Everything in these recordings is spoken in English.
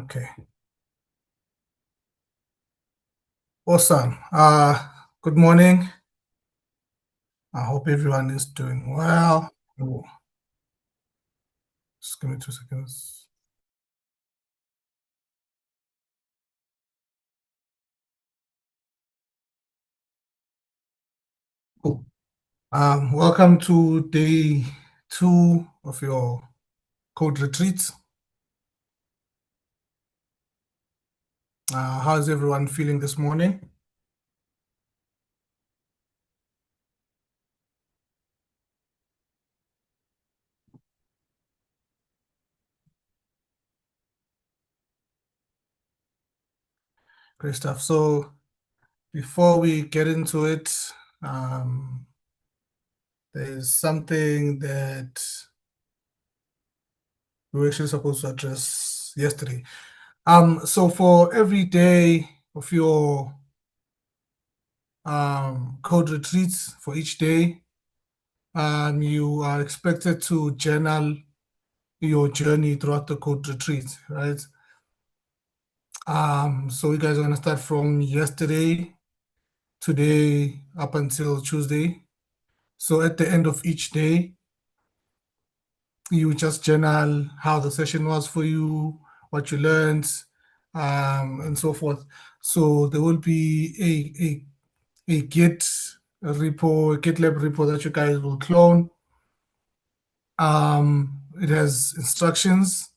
Okay. Awesome. Good morning. I hope everyone is doing well. Oh, just give me 2 seconds. Cool. Welcome to day 2 of your code retreat. How's everyone feeling this morning? Great stuff. So before we get into it, there's something that we were actually supposed to address yesterday. So for every day of your code retreats, for each day, you are expected to journal your journey throughout the code retreat, right? So you guys are gonna start from yesterday, today, up until Tuesday. So at the end of each day, you just journal how the session was for you, what you learned, and so forth. So there will be a Git repo, a GitLab repo that you guys will clone. It has instructions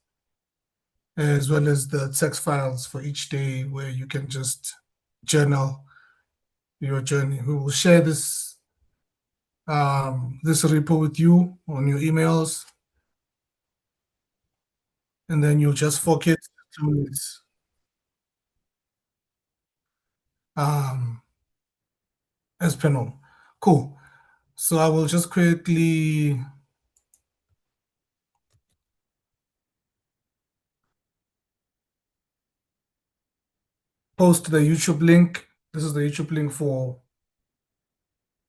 as well as the text files for each day where you can just journal your journey. We will share this repo with you on your emails, and then you'll just fork it to it as per normal. Cool. So I will just quickly post the YouTube link. This is the YouTube link for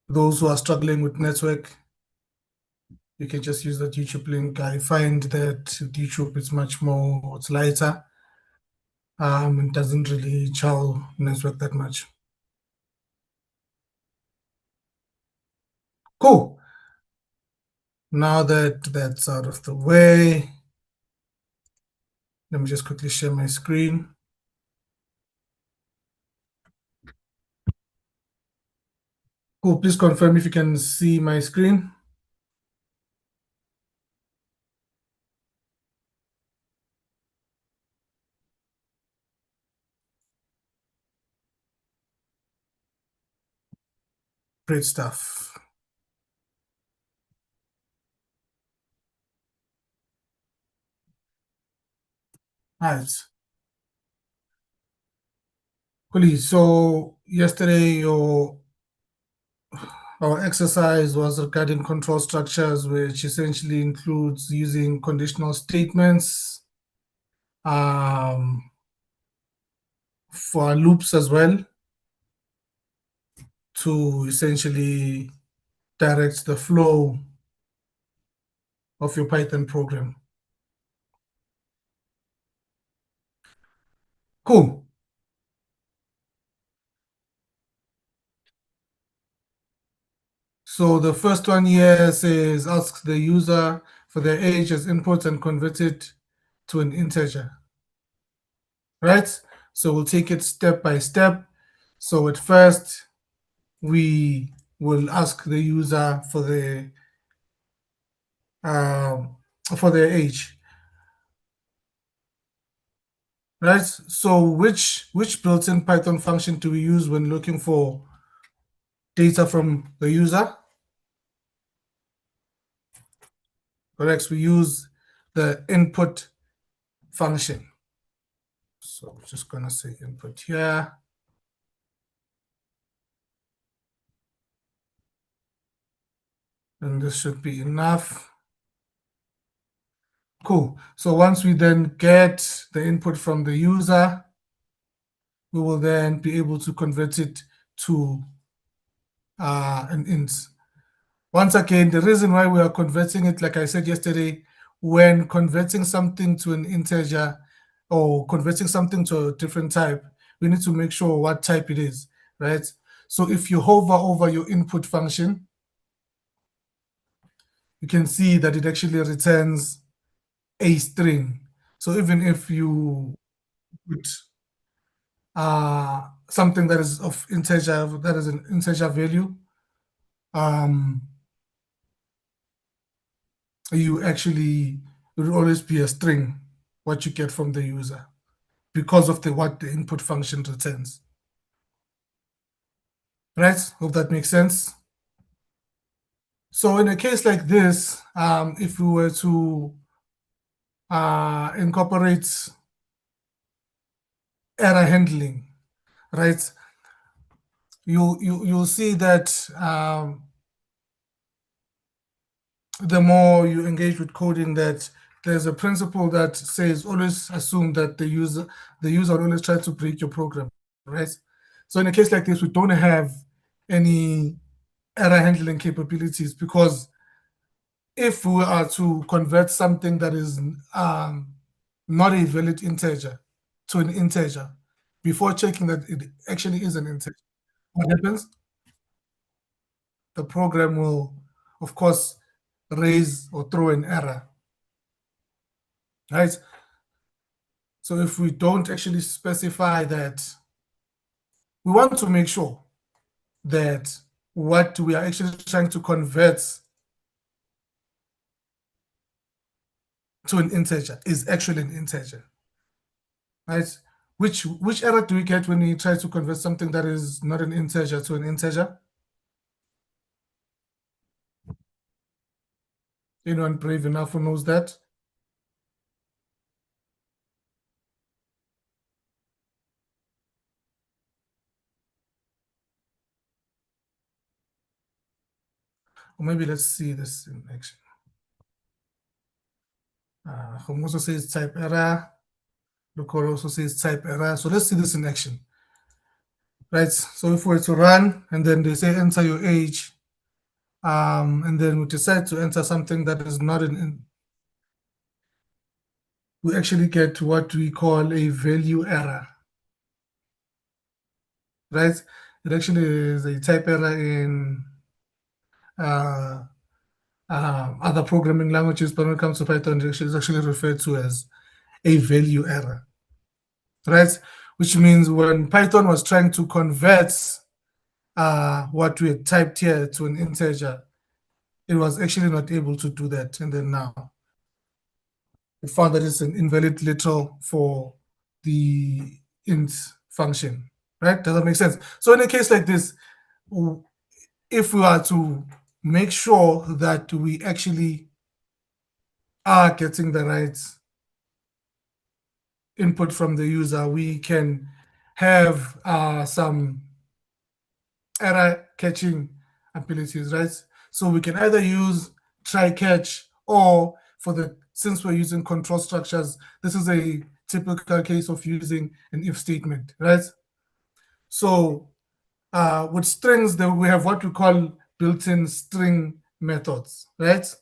those who are struggling with network. You can just use that YouTube link. I find that YouTube is much more, it's lighter. It doesn't really chow network that much. Cool. Now that that's out of the way, let me just quickly share my screen. Cool, please confirm if you can see my screen. Great stuff. All right. Cool. So yesterday our exercise was regarding control structures, which essentially includes using conditional statements for loops as well to essentially direct the flow of your Python program. Cool. So the first one here says ask the user for their age as input and convert it to an integer. Right? So we'll take it step by step. So at first, we will ask the user for their age. Right? So which built-in Python function do we use when looking for data from the user? Correct. We use the input function. So I'm just gonna say input here. And this should be enough. Cool. So once we then get the input from the user, we will then be able to convert it to an int. Once again, the reason why we are converting it, like I said yesterday, when converting something to an integer, or converting something to a different type, we need to make sure what type it is, right? So if you hover over your input function, you can see that it actually returns a string. So even if you put something that is of integer, that is an integer value, um, you actually, it will always be a string, what you get from the user, because of the what the input function returns. Right? Hope that makes sense. So in a case like this, if we were to incorporate error handling, right? You'll see that the more you engage with coding, that there's a principle that says always assume that the user will always try to break your program, right? So in a case like this, we don't have any error handling capabilities, because if we are to convert something that is not a valid integer to an integer before checking that it actually is an integer, what happens? The program will, of course, raise or throw an error, right? So if we don't actually specify that, we want to make sure that what we are actually trying to convert to an integer is actually an integer, right? Which error do we get when we try to convert something that is not an integer to an integer? Anyone brave enough who knows that? Or maybe let's see this in action. Home also says type error. Local also says type error. So let's see this in action, right? So if we were to run and then they say enter your age, and then we decide to enter something that is not we actually get what we call a value error, right? It actually is a type error in uh, other programming languages, but when it comes to Python, it's actually referred to as a value error, right? Which means when Python was trying to convert what we had typed here to an integer, it was actually not able to do that. And then now it found that it's an invalid literal for the int function, right? Does that make sense? So in a case like this, if we are to make sure that we actually are getting the right input from the user, we can have some error catching abilities, right? So we can either use try catch, or for the since we're using control structures, this is a typical case of using an if statement, right? So with strings, then we have what we call built-in string methods, right?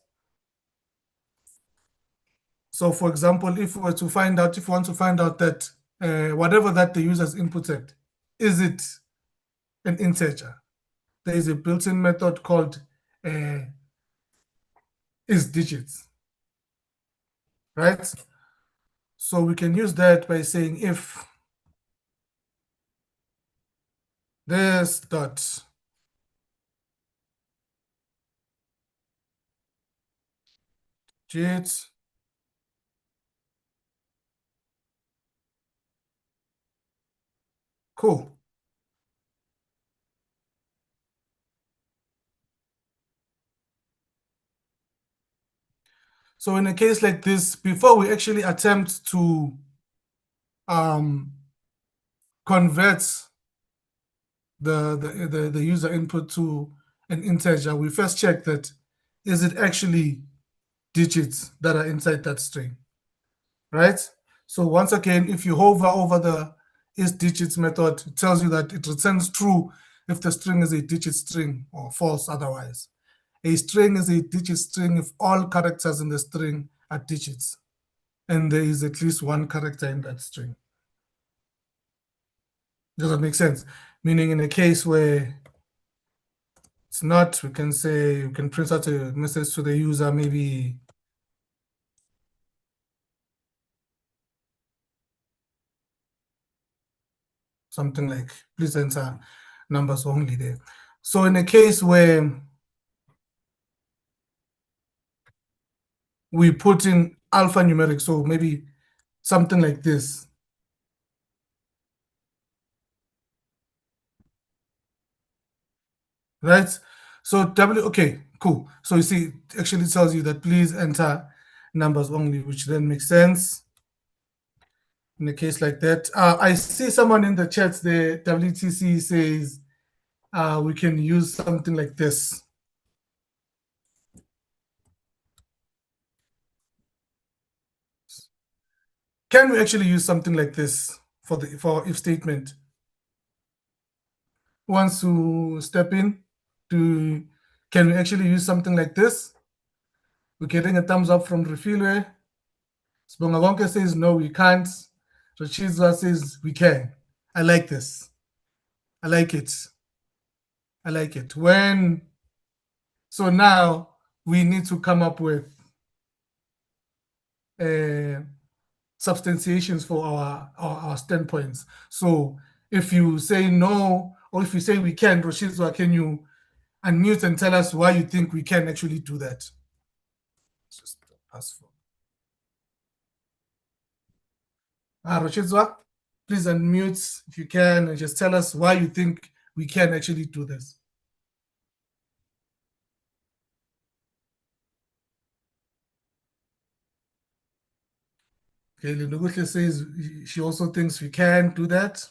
So for example, if we want to find out that whatever that the user's inputted, is it an integer? There is a built-in method called uh, isDigits, right? So we can use that by saying if this dot digits cool. So in a case like this, before we actually attempt to convert the user input to an integer, we first check that is it actually digits that are inside that string, right? So once again, if you hover over the isDigits method, it tells you that it returns true if the string is a digit string, or false otherwise. A string is a digit string if all characters in the string are digits, and there is at least one character in that string. Does that make sense? Meaning in a case where it's not, we can say, we can print out a message to the user, maybe something like, please enter numbers only there. So in a case where we put in alphanumeric, so maybe something like this. Right? So okay, cool. So you see, it actually tells you that please enter numbers only, which then makes sense in a case like that. I see someone in the chat there, WTC says we can use something like this. Can we actually use something like this for if statement? Who wants to step in? Can we actually use something like this? We're getting a thumbs up from Refilwe. Sibonga says no, we can't. Rachizwa says we can. I like this. I like it. I like it. So now we need to come up with substantiations for our standpoints. So if you say no, or if you say we can, Roshizwa, can you unmute and tell us why you think we can actually do that? Just pass for. Roshizwa, please unmute if you can and just tell us why you think we can actually do this. Okay, Lindogutle says she also thinks we can do that.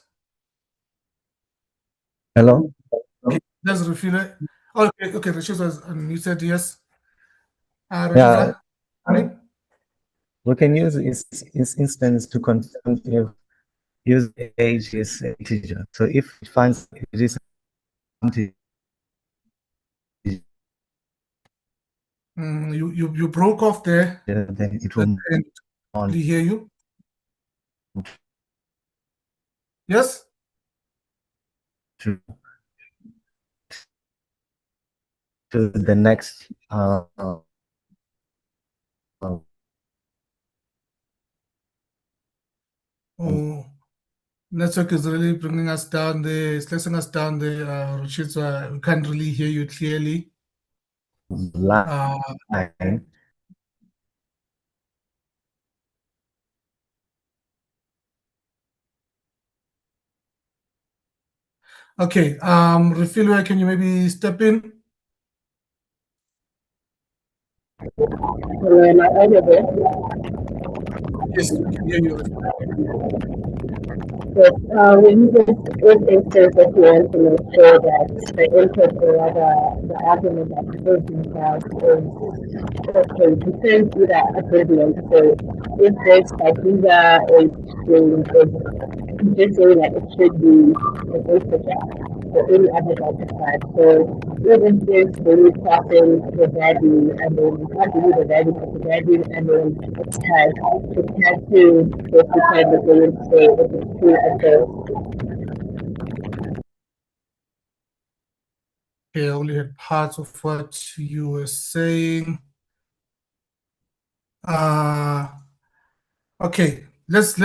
Hello? Okay, does Refilwe? Okay, Rashid was unmuted, yes. Yeah, Rashid, we can use this instance to confirm if use age is an integer. So if it finds it is integer, you broke off there. then it will Did you hear you? Yes? to the next Oh, network is really bringing us down there. It's letting us down there, Rashid. So we can't really hear you clearly. line. Okay, Refilwe, can you maybe step in? Hello, am I audible? Yes, we can hear you. Yes, when this instance that you want to make sure that the input or the argument that the person has is okay, to send you that equivalent. So if this particular is string is just saying that it should be an integer for any other data type. So even this when you pass in the value and then you have to use the value of the value and then it has to specify the going to say if it's true or false. Okay, I only had parts of what you were saying. Okay, let's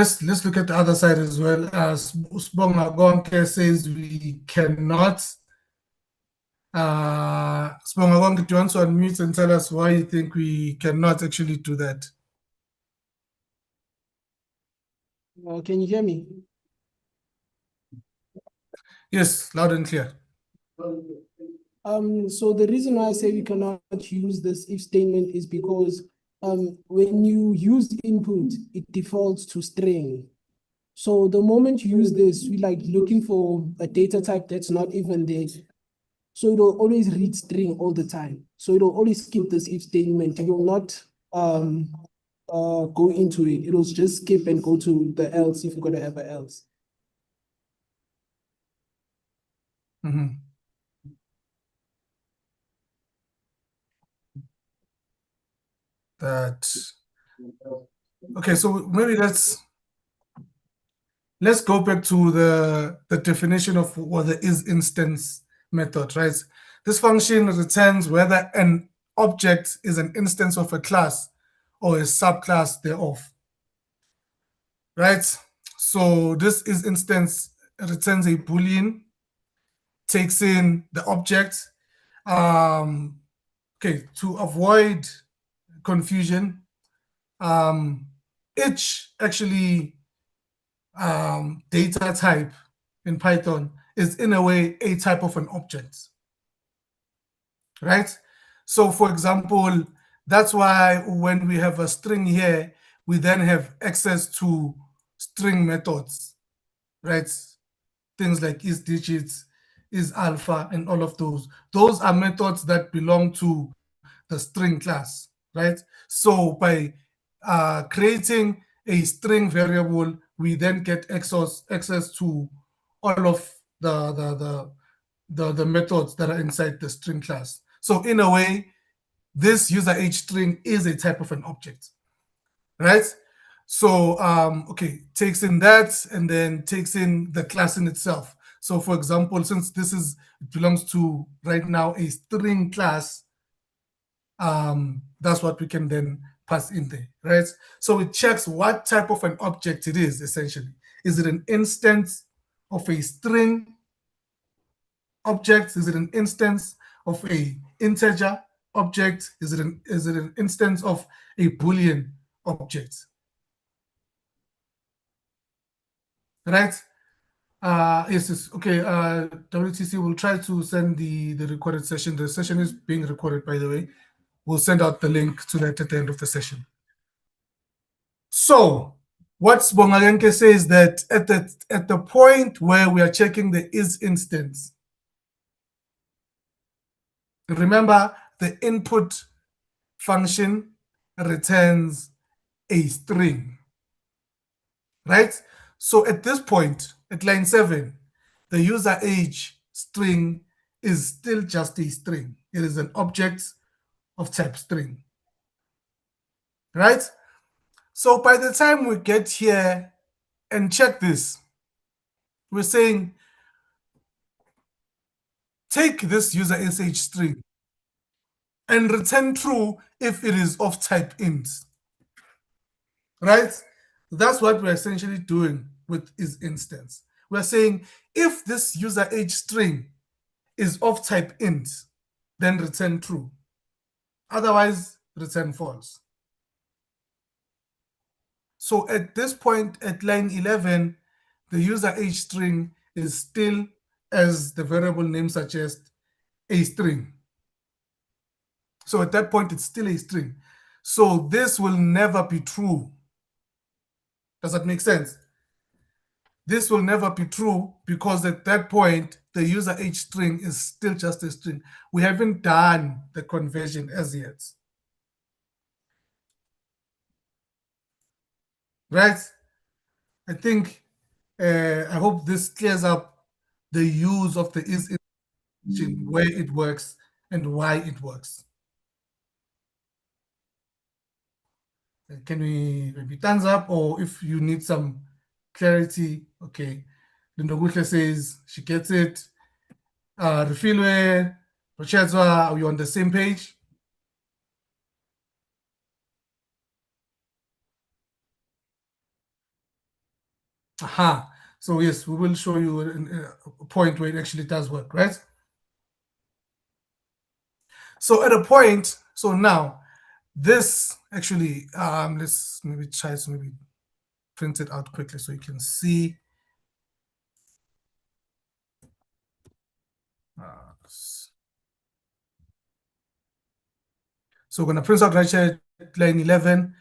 look at the other side as well. As Sibonga Gonke says we cannot. Sibonga Gonke, do you want to unmute and tell us why you think we cannot actually do that? Can you hear me? Yes, loud and clear. So the reason why I say we cannot use this if statement is because when you use input, it defaults to string. So the moment you use this, we like looking for a data type that's not even there. So it'll always read string all the time. So it'll always skip this if statement. It will not go into it. It'll just skip and go to the else if you're gonna have an else. Mm-hmm. That Okay, so maybe let's go back to the definition of what the isInstance method, right? This function returns whether an object is an instance of a class or a subclass thereof, right? So this isInstance returns a Boolean, takes in the object. Okay, to avoid confusion, each actually data type in Python is in a way a type of an object, right? So for example, that's why when we have a string here, we then have access to string methods, right? Things like isDigits, isAlpha, and all of those. Those are methods that belong to the string class, right? So by creating a string variable, we then get access to all of the methods that are inside the string class. So in a way, this user age string is a type of an object, right? So okay, takes in that and then takes in the class in itself. So for example, since it belongs to right now a string class, that's what we can then pass in there, right? So it checks what type of an object it is, essentially. Is it an instance of a string object? Is it an instance of a integer object? Is it an instance of a Boolean object? Right? Yes, okay. WTC will try to send the recorded session. The session is being recorded, by the way. We'll send out the link to that at the end of the session. So what Bongalenke says that at the point where we are checking the isInstance, remember the input function returns a string, right? So at this point, at line 7, the user age string is still just a string. It is an object of type string, right? So by the time we get here and check this, we're saying, take this user sh string and return true if it is of type int, right? That's what we're essentially doing with isInstance. We're saying if this user age string is of type int, then return true. Otherwise, return false. So at this point, at line 11, the user age string is still, as the variable name suggests, a string. So at that point, it's still a string. So this will never be true. Does that make sense? This will never be true because at that point, the user age string is still just a string. We haven't done the conversion as yet. Right? I think, I hope this clears up the use of the isInstance, where it works and why it works. Can we maybe thumbs up, or if you need some clarity? Okay. Lindoguhle says she gets it. Refilwe, Rochezwa, are you on the same page? Aha. So yes, we will show you a point where it actually does work, right? So at a point, so now this actually, let's maybe try to maybe print it out quickly so you can see. So we're going to print out right here, line 11,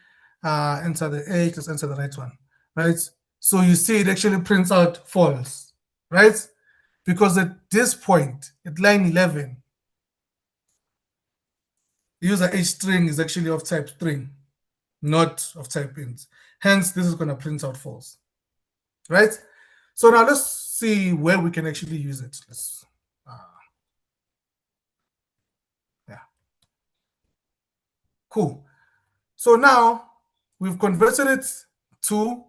enter the 8, let's enter the right one, right? So you see it actually prints out false, right? Because at this point, at line 11, user age string is actually of type string, not of type int. Hence, this is going to print out false, right? So now let's see where we can actually use it. Let's, yeah. Cool. So now we've converted it to,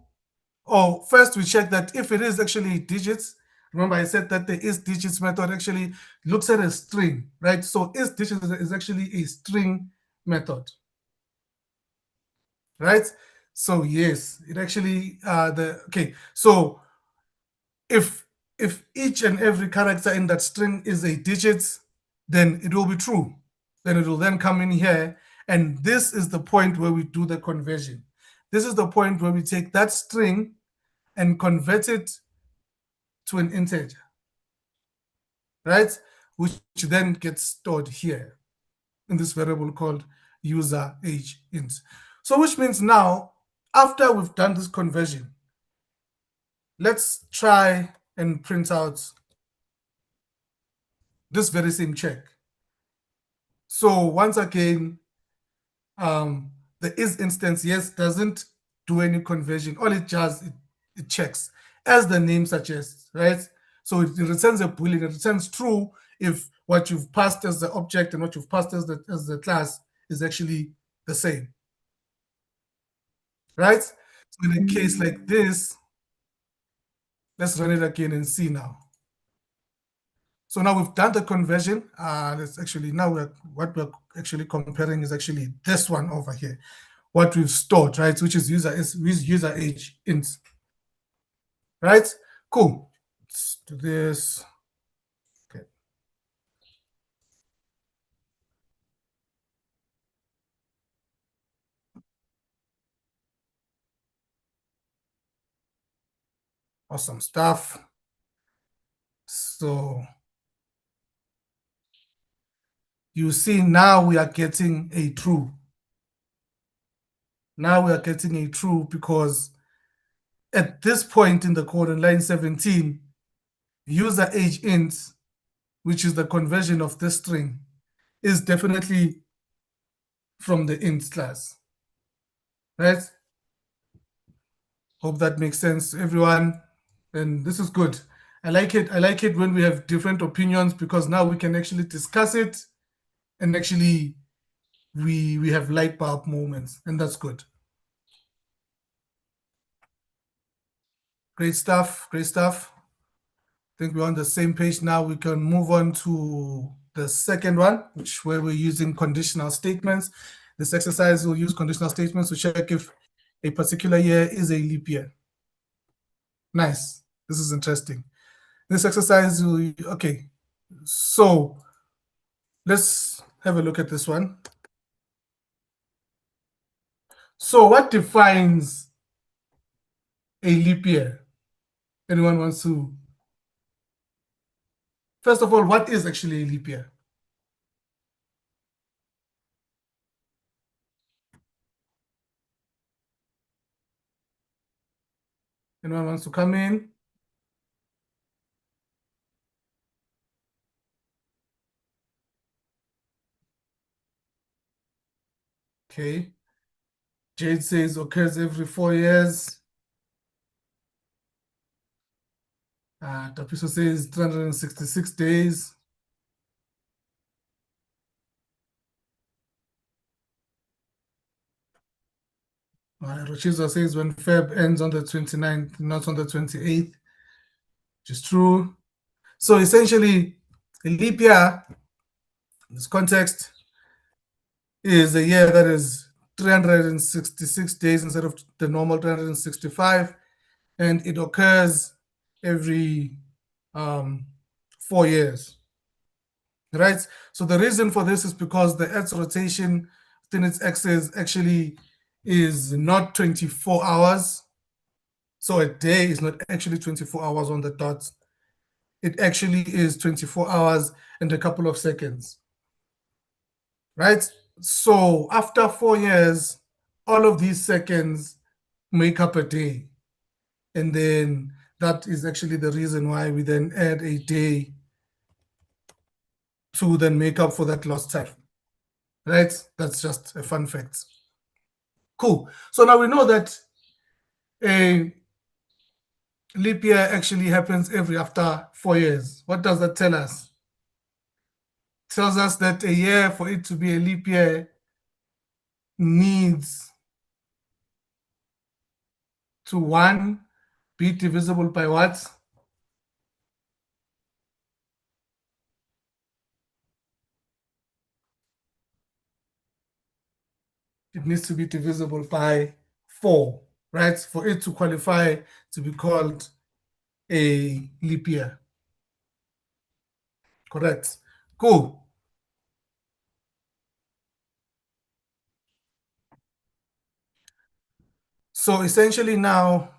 first we check that if it is actually digits. Remember I said that the isDigits method actually looks at a string, right? So isDigits is actually a string method, right? So yes, it actually, okay, so if each and every character in that string is a digit, then it will be true. Then it will then come in here, and this is the point where we do the conversion. This is the point where we take that string and convert it to an integer, right? Which then gets stored here in this variable called user age int. So which means now, after we've done this conversion, let's try and print out this very same check. So once again, the is instance, yes, doesn't do any conversion. All it does, it checks, as the name suggests, right? So it returns a boolean. It returns true if what you've passed as the object and what you've passed as the class is actually the same, right? So in a case like this, let's run it again and see now. So now we've done the conversion. Let's actually, now what we're actually comparing is actually this one over here, what we've stored, right? Which is user age int, right? Cool. Let's do this. Okay. Awesome stuff. So you see now we are getting a true. Now we are getting a true because at this point in the code in line 17, user age int, which is the conversion of this string, is definitely from the int class, right? Hope that makes sense, everyone. And this is good. I like it. I like it when we have different opinions, because now we can actually discuss it, and actually we have light bulb moments, and that's good. Great stuff. Great stuff. I think we're on the same page now. We can move on to the second one, where we're using conditional statements. This exercise will use conditional statements to check if a particular year is a leap year. Nice. This is interesting. This exercise will, okay, so let's have a look at this one. So what defines a leap year? Anyone wants to? First of all, what is actually a leap year? Anyone wants to come in? Okay. Jade says occurs every 4 years. Tapiso says 366 days. Rochizo says when Feb ends on the 29th, not on the 28th, which is true. So essentially, a leap year, in this context, is a year that is 366 days instead of the normal 365, and it occurs every 4 years, right? So the reason for this is because the Earth's rotation within its axis actually is not 24 hours. So a day is not actually 24 hours on the dot. It actually is 24 hours and a couple of seconds, right? So after 4 years, all of these seconds make up a day. And then that is actually the reason why we then add a day to then make up for that lost time, right? That's just a fun fact. Cool. So now we know that a leap year actually happens after 4 years. What does that tell us? It tells us that a year, for it to be a leap year, needs to 1 be divisible by what? It needs to be divisible by 4, right? For it to qualify to be called a leap year. Correct. Cool. So essentially now,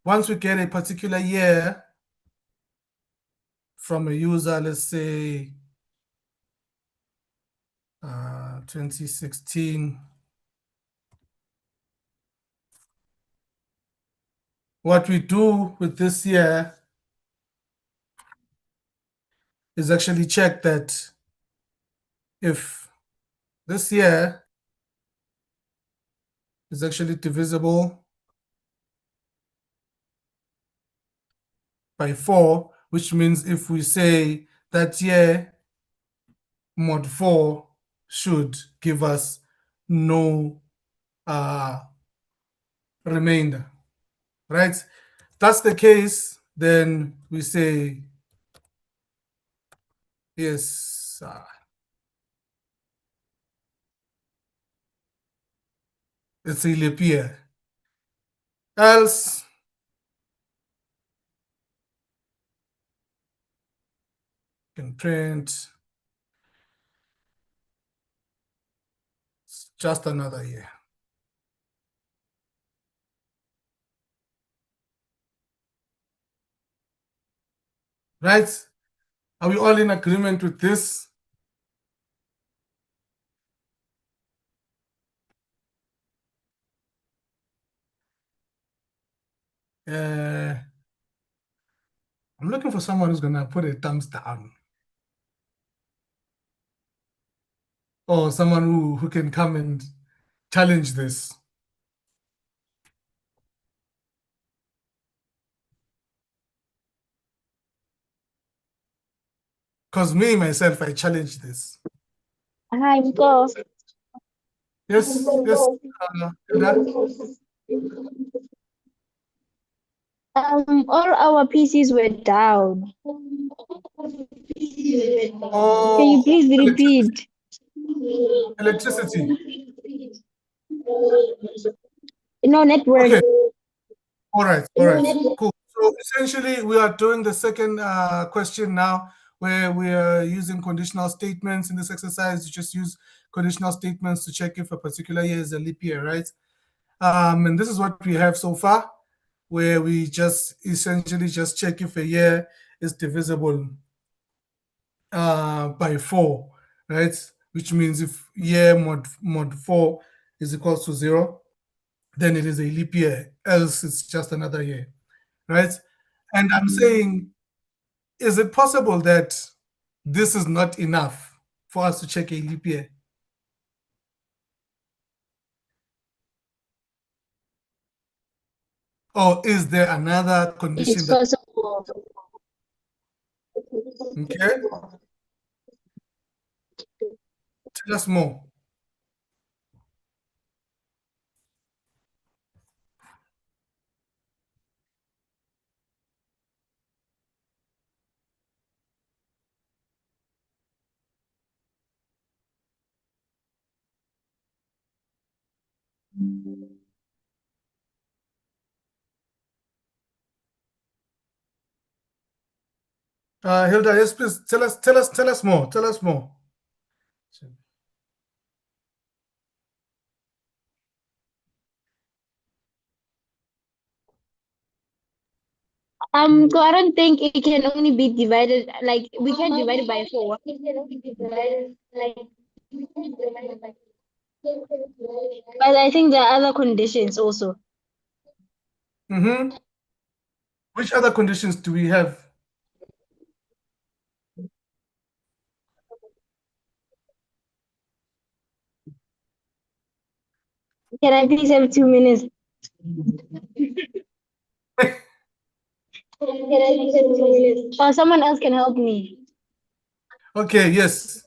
once we get a particular year from a user, let's say 2016, what we do with this year is actually check that if this year is actually divisible by 4, which means if we say that year mod 4 should give us no remainder, right? That's the case, then we say yes, it's a leap year. Else, you can print it's just another year. Right? Are we all in agreement with this? I'm looking for someone who's gonna put a thumbs down. Or someone who can come and challenge this. Because me, myself, I challenge this. Hi, Mko. Yes, yes, Hilda? All our PCs were down. Oh, Can you please repeat? electricity. No network. Okay. All right, cool. So essentially, we are doing the second question now, where we are using conditional statements in this exercise. You just use conditional statements to check if a particular year is a leap year, right? And this is what we have so far, where we just essentially just check if a year is divisible by 4, right? Which means if year mod 4 is equals to 0, then it is a leap year, else it's just another year, right? And I'm saying, is it possible that this is not enough for us to check a leap year? Or is there another condition It's that, possible. okay? Tell us more. Hilda, yes, please tell us more. Tell us more. I don't think it can only be divided, like we can divide it by 4. But I think there are other conditions also. Mm-hmm. Which other conditions do we have? Can I please have 2 minutes? Or someone else can help me. Okay, yes.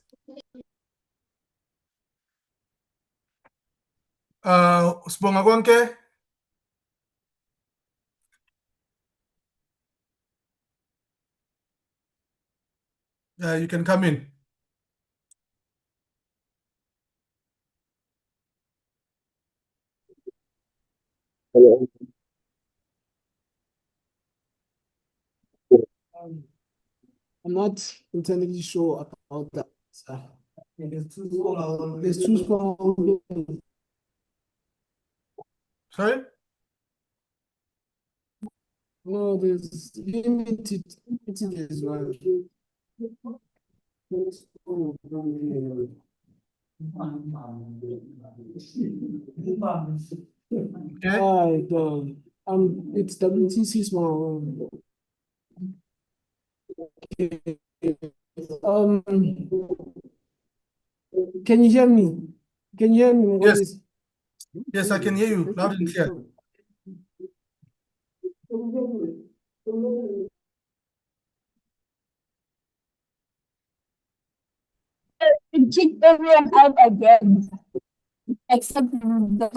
Sibonga konke. You can come in. I'm not entirely sure about that. There's too small. Sorry? No, there's limited as well. Okay. I don't. It's WTC small. Okay. Can you hear me? Can you hear me? Yes. Yes, I can hear you loud and clear. Kick everyone out again. Except the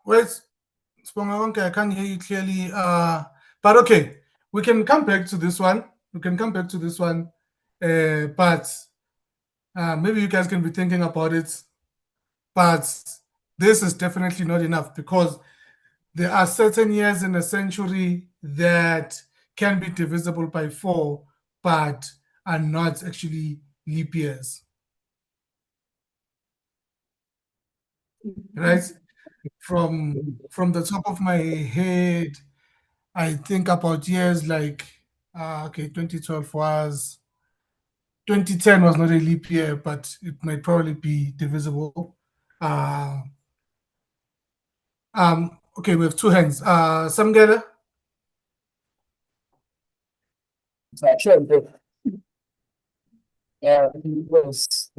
Wait, Sponga, I can't hear you clearly. But okay, we can come back to this one. But maybe you guys can be thinking about it. But this is definitely not enough because there are certain years in a century that can be divisible by 4, but are not actually leap years. Right? From the top of my head, I think about years like 2012 was 2010 was not a leap year, but it might probably be divisible. Okay, we have 2 hands. Samgela? Sure, good. Yeah, it was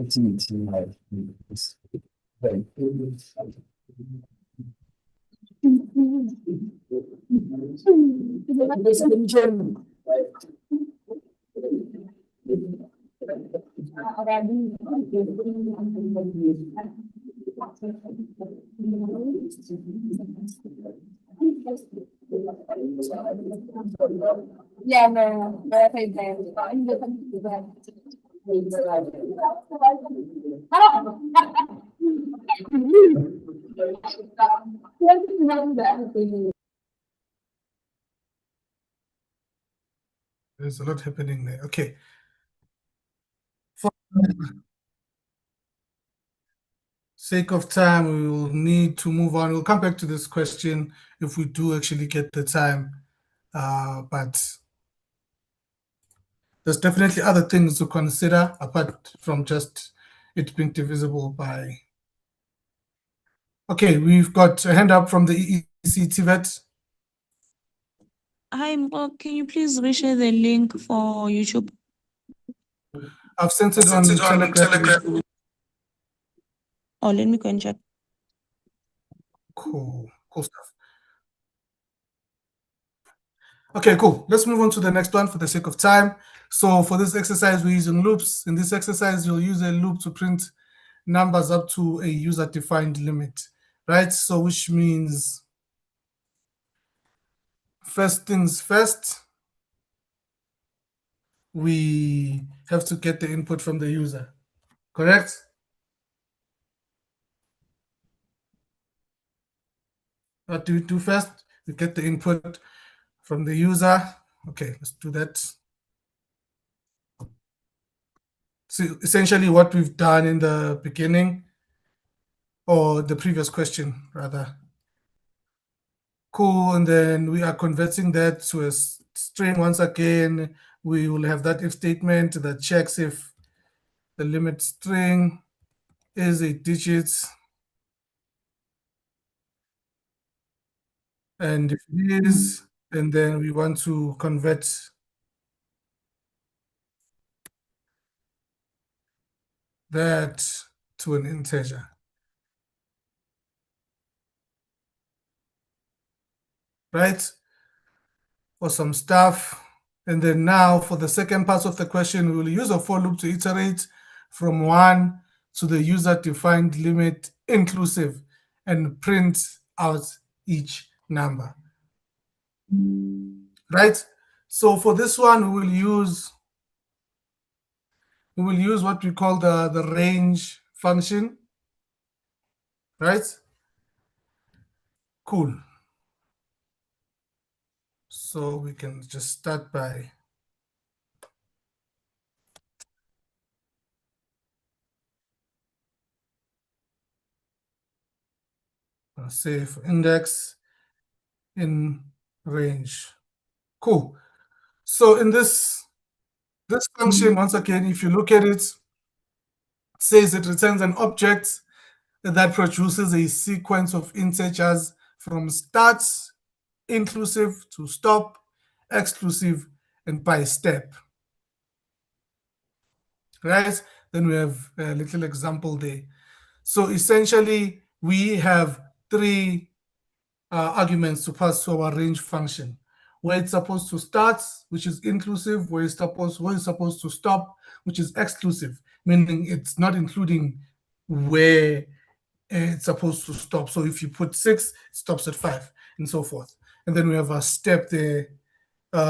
yeah, no, but I There's a lot happening there. Okay. For sake of time, we will need to move on. We'll come back to this question if we do actually get the time. But there's definitely other things to consider apart from just it being divisible by. Okay, we've got a hand up from the EEC TVET. Hi, Mbo, can you please reshare the link for YouTube? I've sent it on Telegram. Oh, let me go and check. Cool stuff. Okay, cool. Let's move on to the next one for the sake of time. So for this exercise, we're using loops. In this exercise, you'll use a loop to print numbers up to a user-defined limit, right? So which means first things first, we have to get the input from the user, correct? What do we do first? We get the input from the user. Okay, let's do that. So essentially what we've done in the beginning, or the previous question rather. Cool, and then we are converting that to a string. Once again, we will have that if statement that checks if the limit string is a digit. And if it is, and then we want to convert that to an integer. Right? For some stuff. And then now for the second part of the question, we will use a for loop to iterate from 1 to the user-defined limit inclusive and print out each number. Right? So for this one, we will use what we call the range function. Right? Cool. So we can just start by say for index in range. Cool. So in this function, once again, if you look at it, says it returns an object that produces a sequence of integers from start, inclusive, to stop, exclusive, and by step. Right? Then we have a little example there. So essentially, we have three arguments to pass to our range function, where it's supposed to start, which is inclusive, where it's supposed to stop, which is exclusive, meaning it's not including where it's supposed to stop. So if you put 6, it stops at 5, and so forth. And then we have a step there,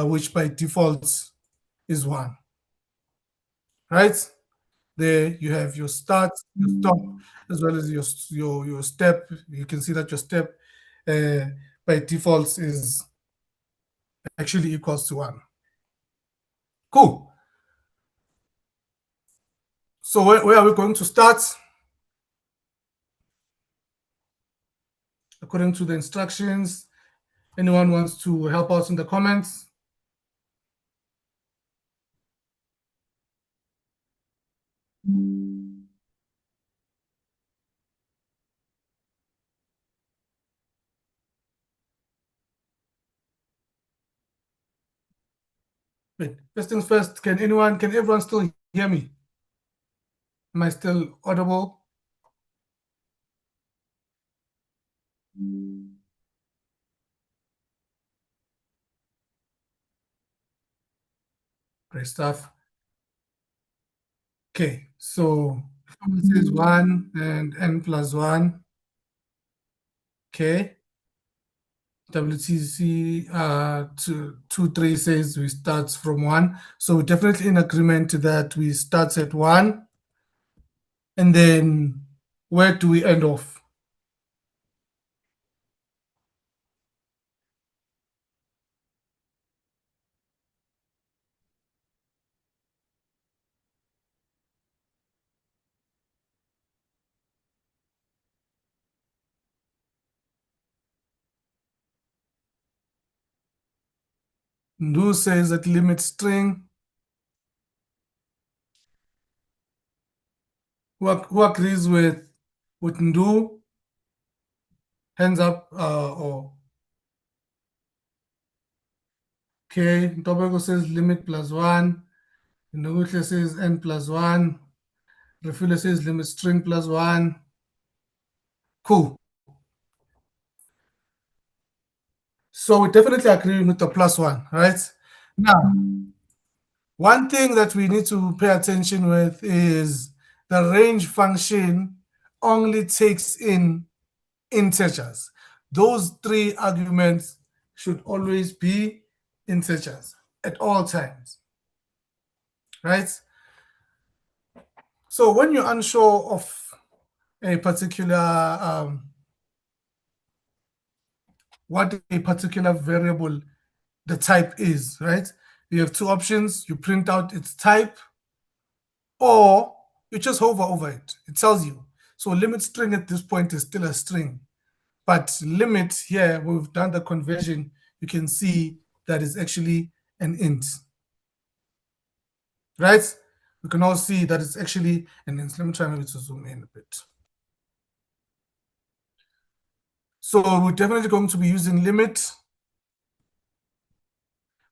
which by default is 1. Right? There you have your start, your stop, as well as your step. You can see that your step by default is actually equals to 1. Cool. So where are we going to start? According to the instructions, anyone wants to help out in the comments? Wait, first things first, can everyone still hear me? Am I still audible? Great stuff. Okay, so this is 1 and n plus 1. Okay. WTC 2.3 says we start from 1. So we're definitely in agreement that we start at 1. And then where do we end off? Ndu says that limit string. Who agrees with Ndu? Hands up. Or okay. Ntobeko says limit plus 1. Ndugutle says n plus 1. Refule says limit string plus 1. Cool. So we definitely agree with the plus 1, right? Now, one thing that we need to pay attention with is the range function only takes in integers. Those 3 arguments should always be integers at all times, right? So when you're unsure of a particular, what a particular variable, the type is, right? You have 2 options. You print out its type, or you just hover over it. It tells you. So limit string at this point is still a string. But limit here, we've done the conversion, you can see that is actually an int. Right? We can all see that it's actually an int. Let me try maybe to zoom in a bit. So we're definitely going to be using limit.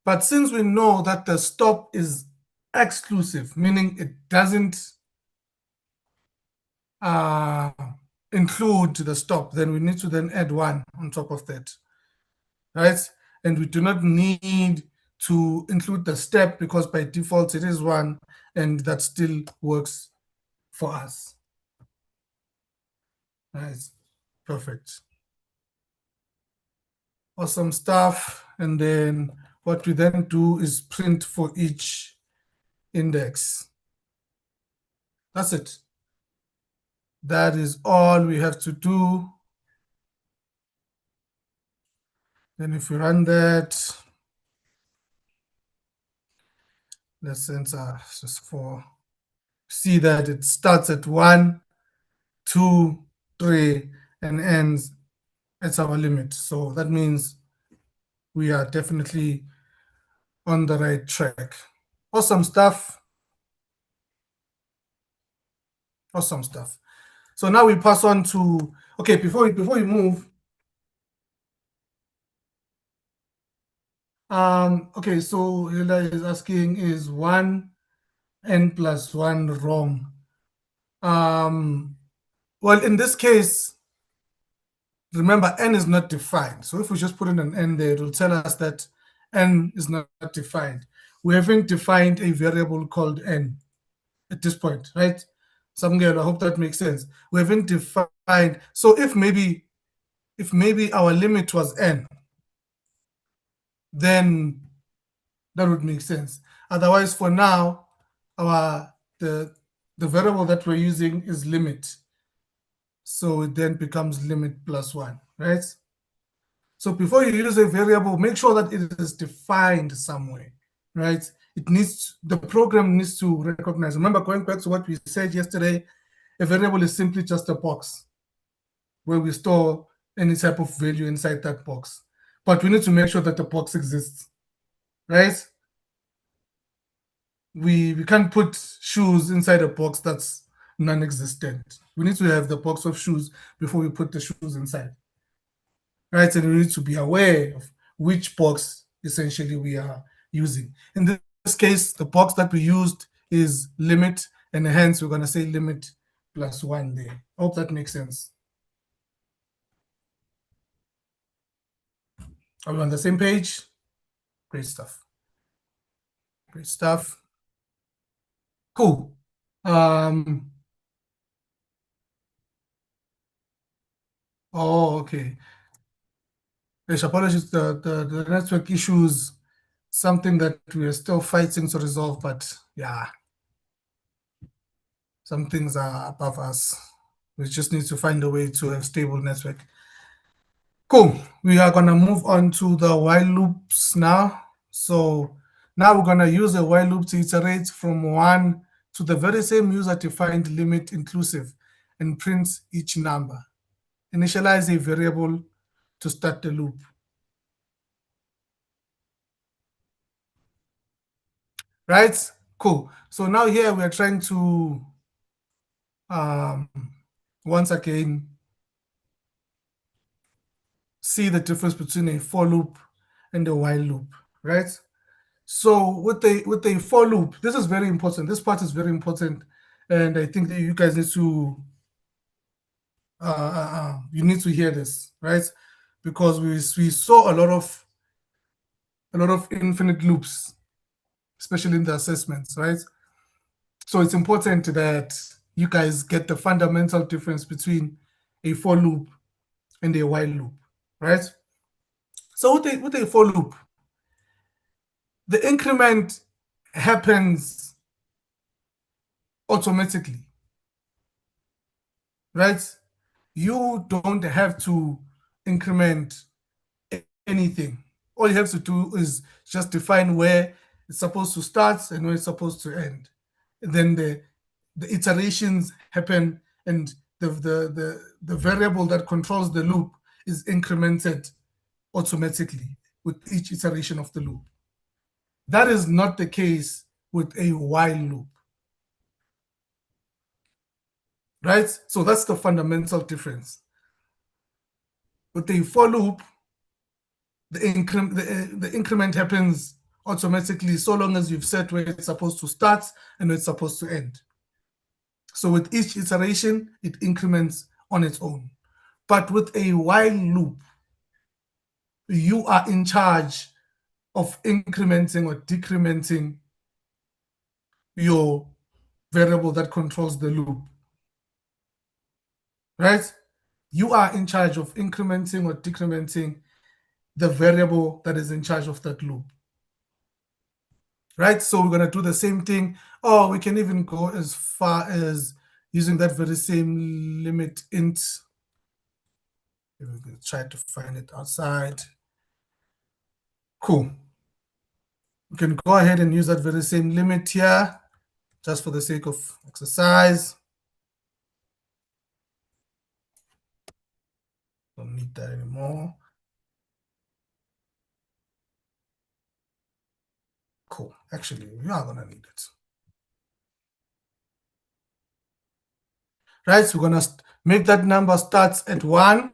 But since we know that the stop is exclusive, meaning it doesn't include the stop, then we need to then add 1 on top of that, right? And we do not need to include the step because by default it is 1, and that still works for us. Right, perfect. Awesome stuff. And then what we then do is print for each index. That's it. That is all we have to do. Then if we run that, let's enter just for, see that it starts at 1, 2, 3, and ends at our limit. So that means we are definitely on the right track. Awesome stuff. Awesome stuff. So now we pass on to, okay, before we move, okay, so Hilda is asking, is 1 n plus 1 wrong? Well, in this case, remember, n is not defined. So if we just put in an n there, it will tell us that n is not defined. We haven't defined a variable called n at this point, right? Samgelo, I hope that makes sense. We haven't defined. So if maybe our limit was n, then that would make sense. Otherwise, for now, the variable that we're using is limit. So it then becomes limit plus 1, right? So before you use a variable, make sure that it is defined somewhere, right? The program needs to recognize. Remember, going back to what we said yesterday, a variable is simply just a box where we store any type of value inside that box. But we need to make sure that the box exists, right? We can't put shoes inside a box that's non-existent. We need to have the box of shoes before we put the shoes inside, right? And we need to be aware of which box essentially we are using. In this case, the box that we used is limit, and hence we're going to say limit plus 1 there. I hope that makes sense. Are we on the same page? Great stuff. Great stuff. Cool. Oh, okay. Apologies, the network issues, something that we are still fighting to resolve, but yeah, some things are above us. We just need to find a way to have stable network. Cool. We are going to move on to the while loops now. So now we're going to use a while loop to iterate from 1 to the very same user-defined limit inclusive and print each number. Initialize a variable to start the loop. Right? Cool. So now here we are trying to, once again, see the difference between a for loop and a while loop, right? So with a for loop, this is very important. This part is very important, and I think that you guys need to you need to hear this, right? Because we saw a lot of infinite loops, especially in the assessments, right? So it's important that you guys get the fundamental difference between a for loop and a while loop, right? So with a for loop, the increment happens automatically, right? You don't have to increment anything. All you have to do is just define where it's supposed to start and where it's supposed to end. And then the iterations happen, and the variable that controls the loop is incremented automatically with each iteration of the loop. That is not the case with a while loop, right? So that's the fundamental difference. With a for loop, the increment happens automatically so long as you've set where it's supposed to start and where it's supposed to end. So with each iteration, it increments on its own. But with a while loop, you are in charge of incrementing or decrementing your variable that controls the loop, right? You are in charge of incrementing or decrementing the variable that is in charge of that loop. Right? So we're going to do the same thing, or we can even go as far as using that very same limit int. We're going to try to find it outside. Cool. We can go ahead and use that very same limit here, just for the sake of exercise. Don't need that anymore. Cool. Actually, we are going to need it. Right? So we're going to make that number starts at 1.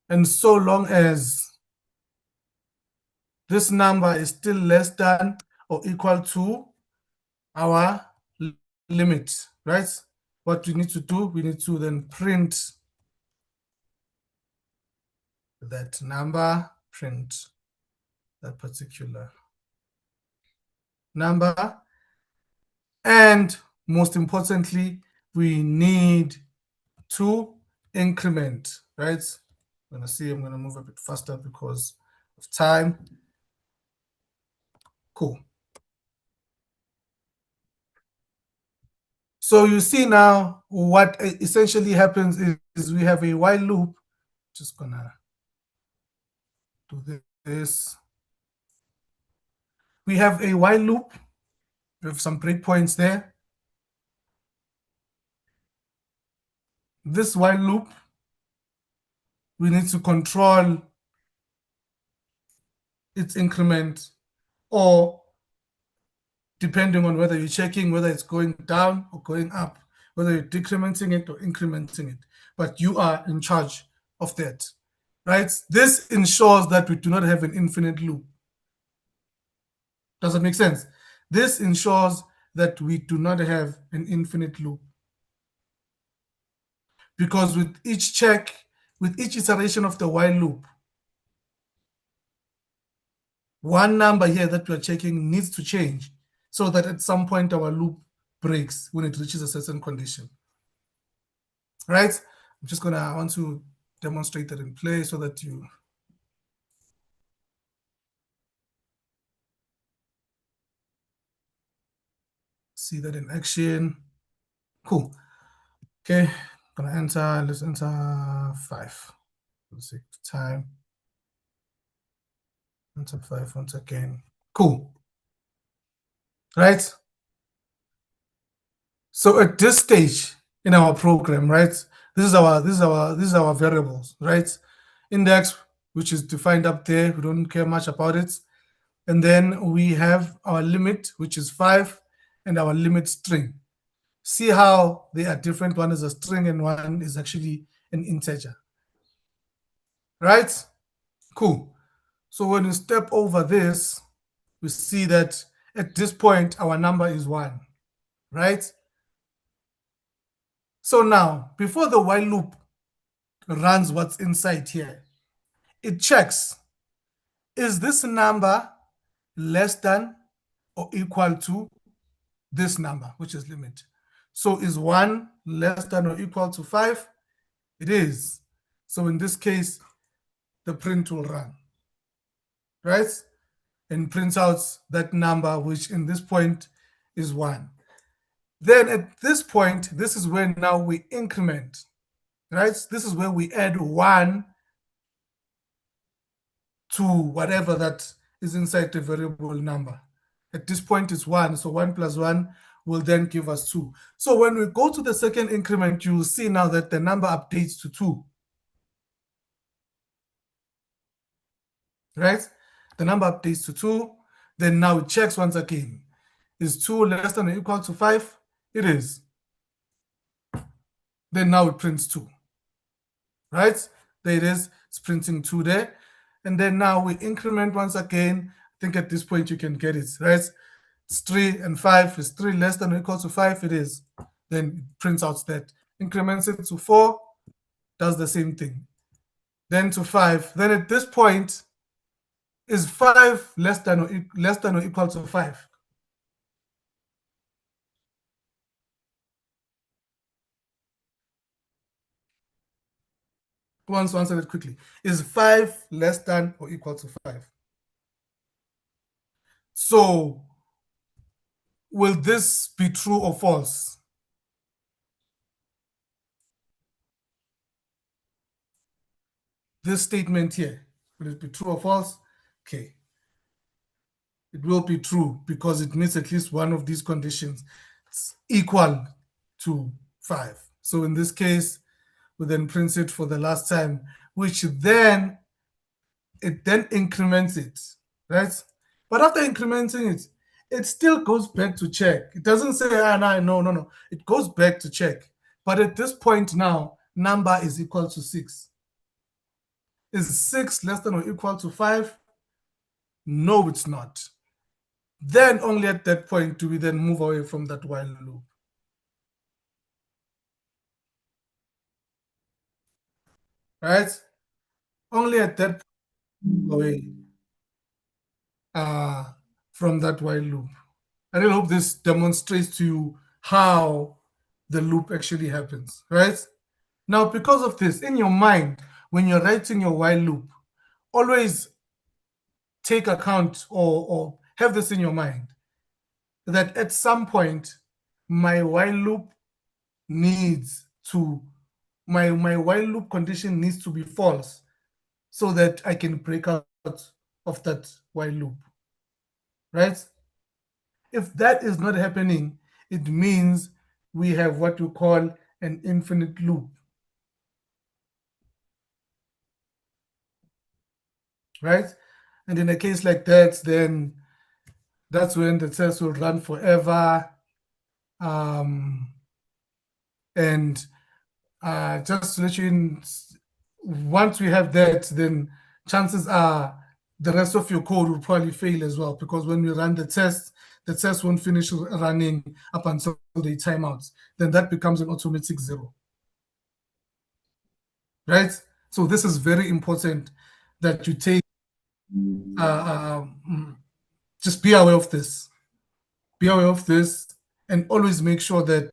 And so long as this number is still less than or equal to our limit, right? What we need to do, we need to then print that number, print that particular number. And most importantly, we need to increment, right? I'm going to move a bit faster because of time. Cool. So you see now what essentially happens is we have a while loop. Just gonna do this. We have a while loop with some breakpoints there. This while loop, we need to control its increment, or depending on whether you're checking whether it's going down or going up, whether you're decrementing it or incrementing it, but you are in charge of that, right? This ensures that we do not have an infinite loop. Does that make sense? This ensures that we do not have an infinite loop. Because with each check, with each iteration of the while loop, one number here that we're checking needs to change so that at some point our loop breaks when it reaches a certain condition. Right? I want to demonstrate that in play so that you see that in action. Cool. Okay, gonna enter, let's enter 5 for the sake of time. Enter 5 once again. Cool. Right? So at this stage in our program, right? This is our variables, right? Index, which is defined up there, we don't care much about it. And then we have our limit, which is 5, and our limit string. See how they are different. One is a string and one is actually an integer. Right? Cool. So when we step over this, we see that at this point, our number is 1. Right? So now, before the while loop runs what's inside here, it checks, is this number less than or equal to this number, which is limit? So is 1 less than or equal to 5? It is. So in this case, the print will run, right? And prints out that number, which in this point is 1. Then at this point, this is where now we increment, right? This is where we add 1 to whatever that is inside the variable number. At this point, it's 1. So 1 plus 1 will then give us 2. So when we go to the second increment, you will see now that the number updates to 2. Right? The number updates to 2. Then now it checks once again. Is 2 less than or equal to 5? It is. Then now it prints 2. Right? There it is. It's printing 2 there. And then now we increment once again. I think at this point you can get it, right? It's 3 and 5. Is 3 less than or equal to 5? It is. Then it prints out that. Increments it to 4, does the same thing. Then to 5. Then at this point, is 5 less than or equal to 5? Who wants to answer that quickly? Is 5 less than or equal to 5? So will this be true or false? This statement here, will it be true or false? Okay. It will be true because it meets at least one of these conditions. It's equal to 5. So in this case, we then print it for the last time, which then it then increments it, right? But after incrementing it, it still goes back to check. It doesn't say, no. It goes back to check. But at this point now, number is equal to 6. Is 6 less than or equal to 5? No, it's not. Then only at that point do we then move away from that while loop. Right? Only at that point move away from that while loop. I really hope this demonstrates to you how the loop actually happens, right? Now, because of this, in your mind, when you're writing your while loop, always take account or have this in your mind that at some point, my while loop needs to, my while loop condition needs to be false so that I can break out of that while loop, right? If that is not happening, it means we have what we call an infinite loop, right? And in a case like that, then that's when the test will run forever. And just to let you in, once we have that, then chances are the rest of your code will probably fail as well, because when we run the test won't finish running up until the timeouts. Then that becomes an automatic 0. Right? So this is very important that you take, just be aware of this. Be aware of this and always make sure that,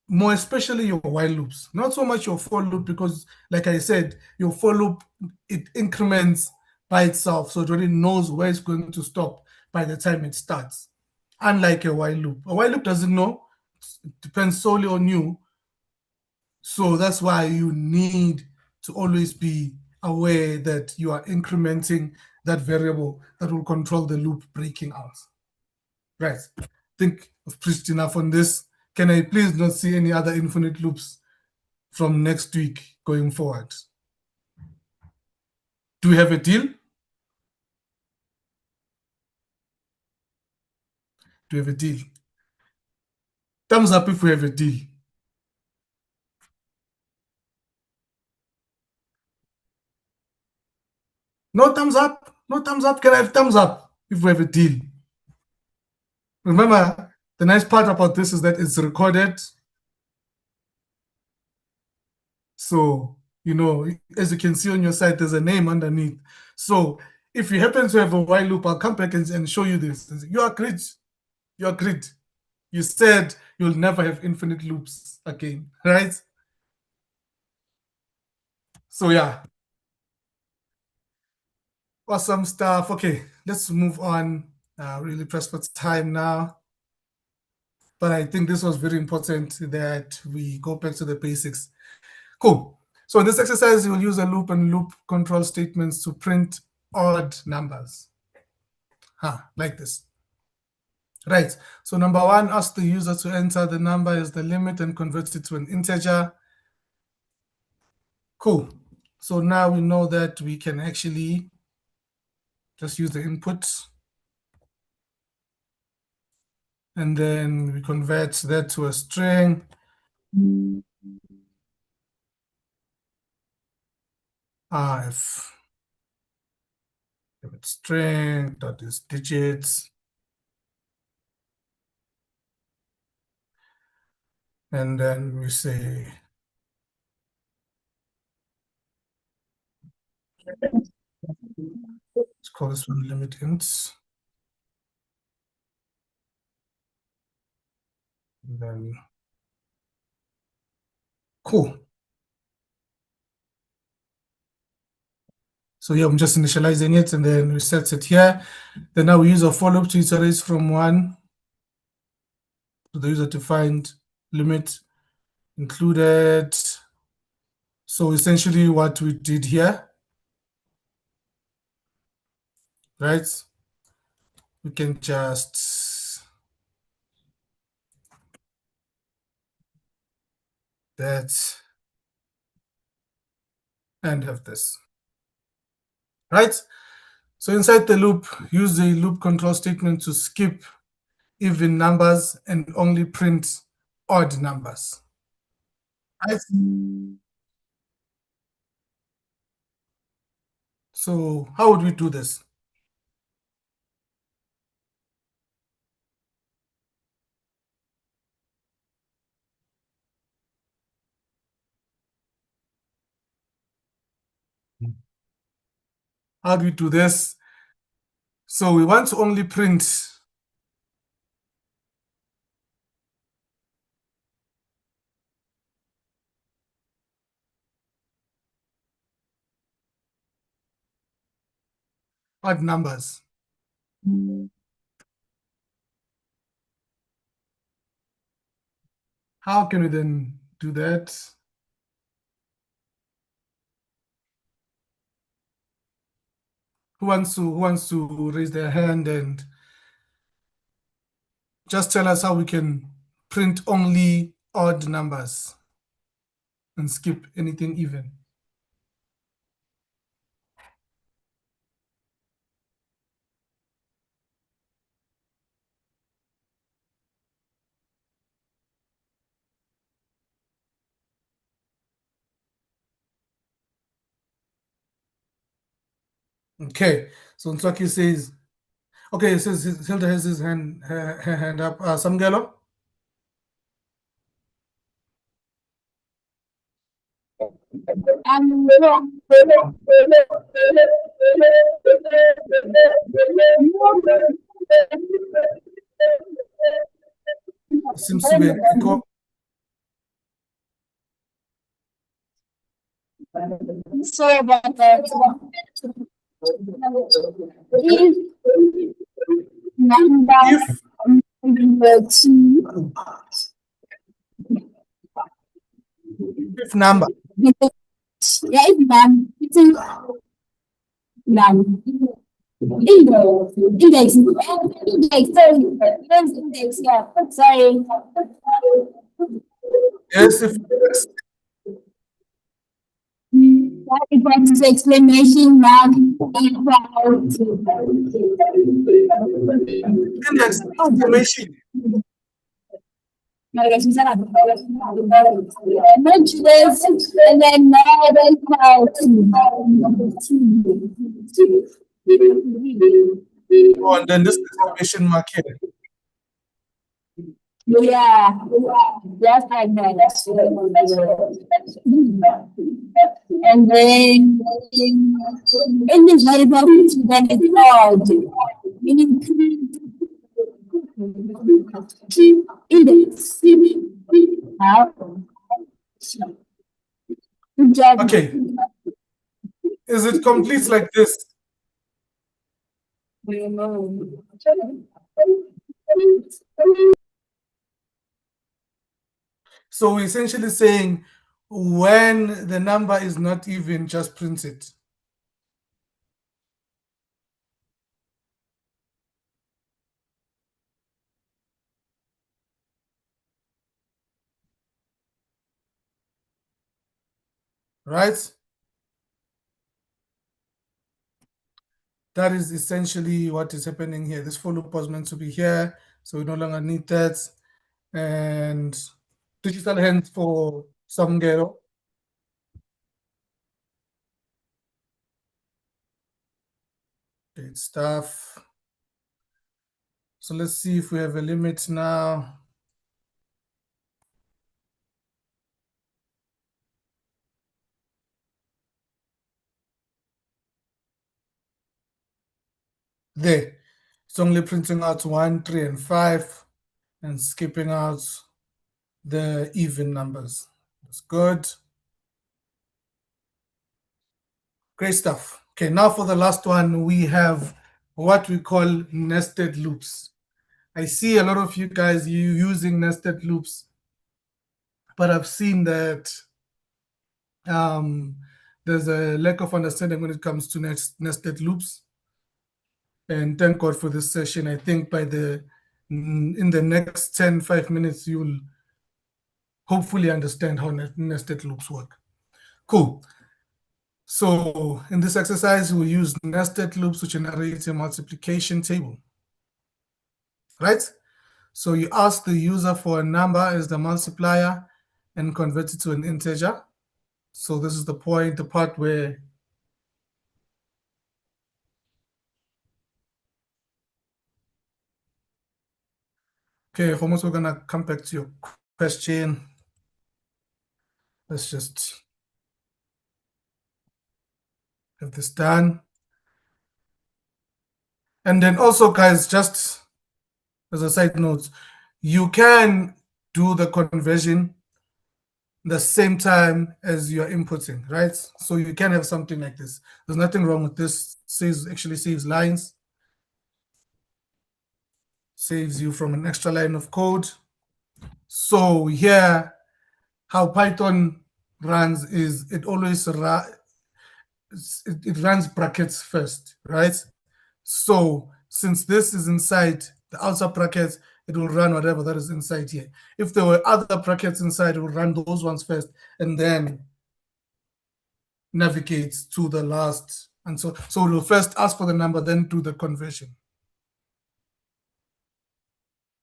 more especially your while loops, not so much your for loop, because like I said, your for loop, it increments by itself. So it already knows where it's going to stop by the time it starts. Unlike a while loop doesn't know. It depends solely on you. So that's why you need to always be aware that you are incrementing that variable that will control the loop breaking out. Right. Think of Pristina on this. Can I please not see any other infinite loops from next week going forward? Do we have a deal? Do we have a deal? Thumbs up if we have a deal. No thumbs up? No thumbs up? Can I have thumbs up if we have a deal? Remember, the nice part about this is that it's recorded. So, you know, as you can see on your side, there's a name underneath. So if you happen to have a while loop, I'll come back and show you this. You agreed. You agreed. You said you'll never have infinite loops again, right? So yeah. Awesome stuff. Okay, let's move on. Really pressed for time now. But I think this was very important that we go back to the basics. Cool. So in this exercise, you'll use a loop and loop control statements to print odd numbers. Like this. Right. So number 1, ask the user to enter the number as the limit and convert it to an integer. Cool. So now we know that we can actually just use the input. And then we convert that to a string. If it's string dot is digits, and then we say let's call this one limit int. And then cool. So here I'm just initializing it, and then we set it here. Then now we use a for loop to iterate from 1 to the user defined limit included. So essentially what we did here, right? We can just that and have this, right? So inside the loop, use the loop control statement to skip even numbers and only print odd numbers, right? So how would we do this? How do we do this? So we want to only print odd numbers. How can we then do that? Who wants to raise their hand and just tell us how we can print only odd numbers and skip anything even? Okay, so Nswaki says, okay, it says Hilda has his hand, her hand up. Samgelo? Seems to be an echo. Sorry about that. If number If if number, yeah, if none. Index, yeah. Sorry. yes, if That is exclamation mark equal index exclamation. Mention this and then now equal Oh, and then this exclamation mark here. yeah, just like that. And then in this variable, then it's called meaning index. How? Good job. Okay. Is it complete like this? So we're essentially saying when the number is not even, just print it. Right? That is essentially what is happening here. This for loop was meant to be here, so we no longer need that. And digital hand for Samgelo. Great stuff. So let's see if we have a limit now. There. It's only printing out 1, 3, and 5 and skipping out the even numbers. That's good. Great stuff. Okay, now for the last one, we have what we call nested loops. I see a lot of you guys using nested loops, but I've seen that there's a lack of understanding when it comes to nested loops. And thank God for this session. I think in the next 5 minutes, you'll hopefully understand how nested loops work. Cool. So in this exercise, we'll use nested loops to generate a multiplication table, right? So you ask the user for a number as the multiplier and convert it to an integer. So this is the part where okay, Homos, we're gonna come back to your question. Let's just have this done. And then also, guys, just as a side note, you can do the conversion the same time as you're inputting, right? So you can have something like this. There's nothing wrong with this. Actually saves lines. Saves you from an extra line of code. So here, how Python runs is it always it runs brackets first, right? So since this is inside the outer brackets, it will run whatever that is inside here. If there were other brackets inside, it will run those ones first and then navigate to the last. And so it will first ask for the number, then do the conversion.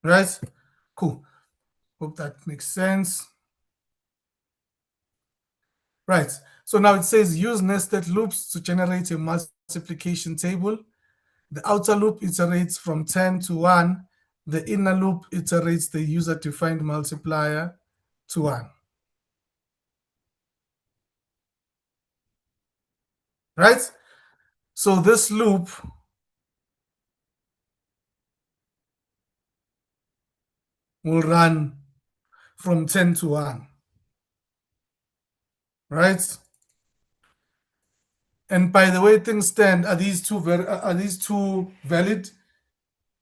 Right? Cool. Hope that makes sense. Right. So now it says use nested loops to generate a multiplication table. The outer loop iterates from 10 to 1. The inner loop iterates the user-defined multiplier to 1. Right? So this loop will run from 10 to 1. Right? And by the way things stand, are these two valid?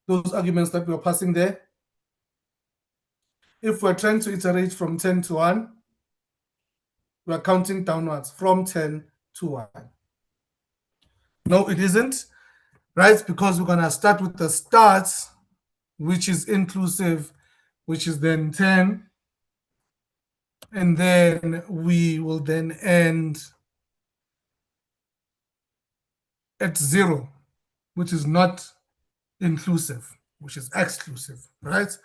Those arguments that we're passing there? If we're trying to iterate from 10 to 1, we're counting downwards from 10 to 1. No, it isn't, right? Because we're gonna start with the start, which is inclusive, which is then 10. And then we will then end at 0, which is not inclusive, which is exclusive, right?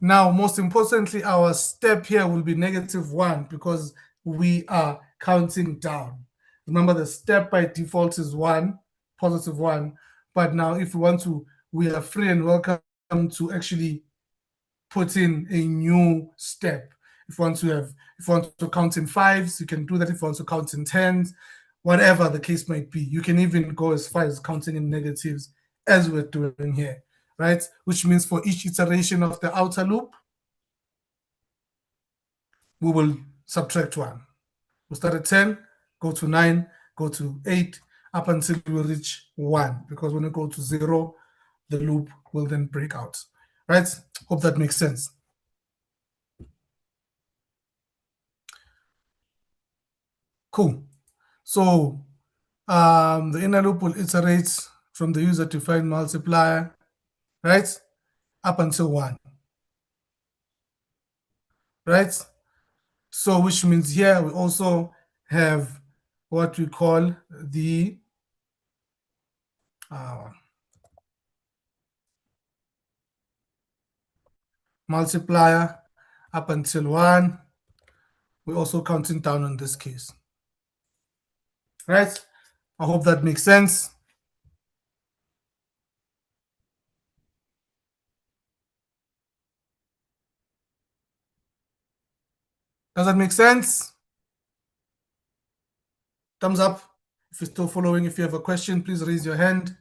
Now, most importantly, our step here will be -1 because we are counting down. Remember, the step by default is 1, +1. But now if we want to, we are free and welcome to actually put in a new step. If you want to count in 5s, you can do that. If you want to count in 10s, whatever the case might be, you can even go as far as counting in negatives as we're doing here, right? Which means for each iteration of the outer loop, we will subtract 1. We'll start at 10, go to 9, go to 8, up until we reach 1, because when we go to 0, the loop will then break out, right? Hope that makes sense. Cool. So the inner loop will iterate from the user-defined multiplier, right, up until 1, right? So which means here we also have what we call the multiplier up until 1. We're also counting down on this case. Right? I hope that makes sense. Does that make sense? Thumbs up if you're still following. If you have a question, please raise your hand.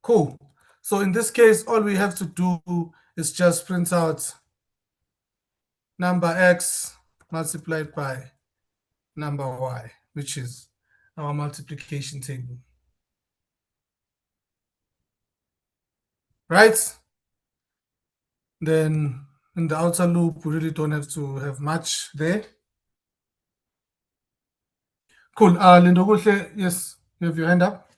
Cool. So in this case, all we have to do is just print out number x multiplied by number y, which is our multiplication table. Right? Then in the outer loop, we really don't have to have much there. Cool. Lindo Kuhle, yes, you have your hand up.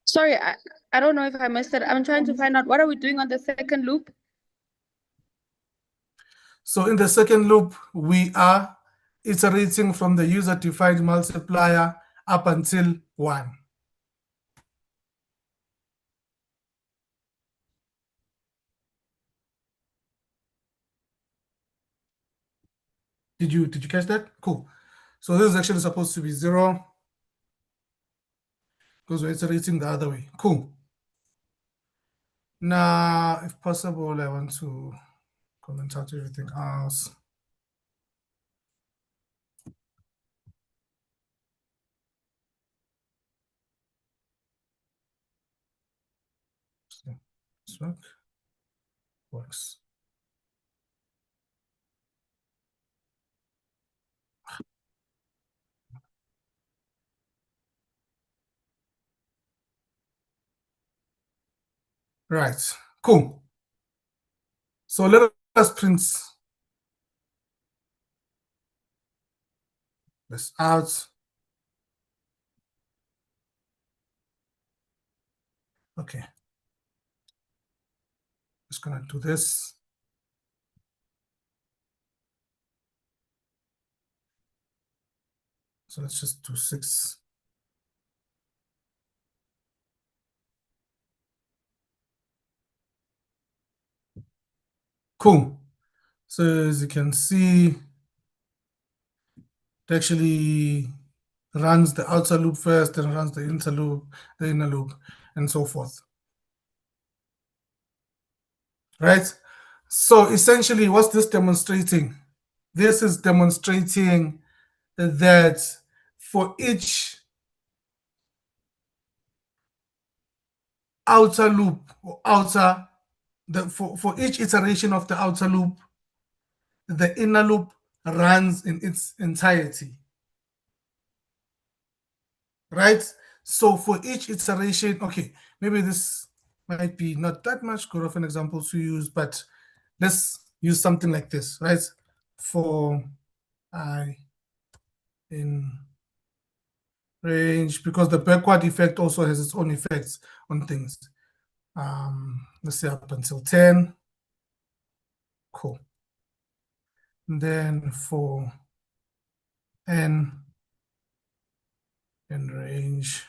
Sorry, I don't know if I missed it. I'm trying to find out what are we doing on the second loop? So in the second loop, we are iterating from the user-defined multiplier up until 1. Did you catch that? Cool. So this is actually supposed to be 0 because we're iterating the other way. Cool. Now, if possible, I want to comment out everything else. So, this works. Right, cool. So let us print this out. Okay. Just gonna do this. So let's just do 6. Cool. So as you can see, it actually runs the outer loop first, then runs the inner loop, and so forth. Right? So essentially, what's this demonstrating? This is demonstrating that for each outer loop, or for each iteration of the outer loop, the inner loop runs in its entirety. Right? So for each iteration, okay, maybe this might be not that much good of an example to use, but let's use something like this, right? For I in range, because the backward effect also has its own effects on things. Let's say up until 10. Cool. And then for n in range,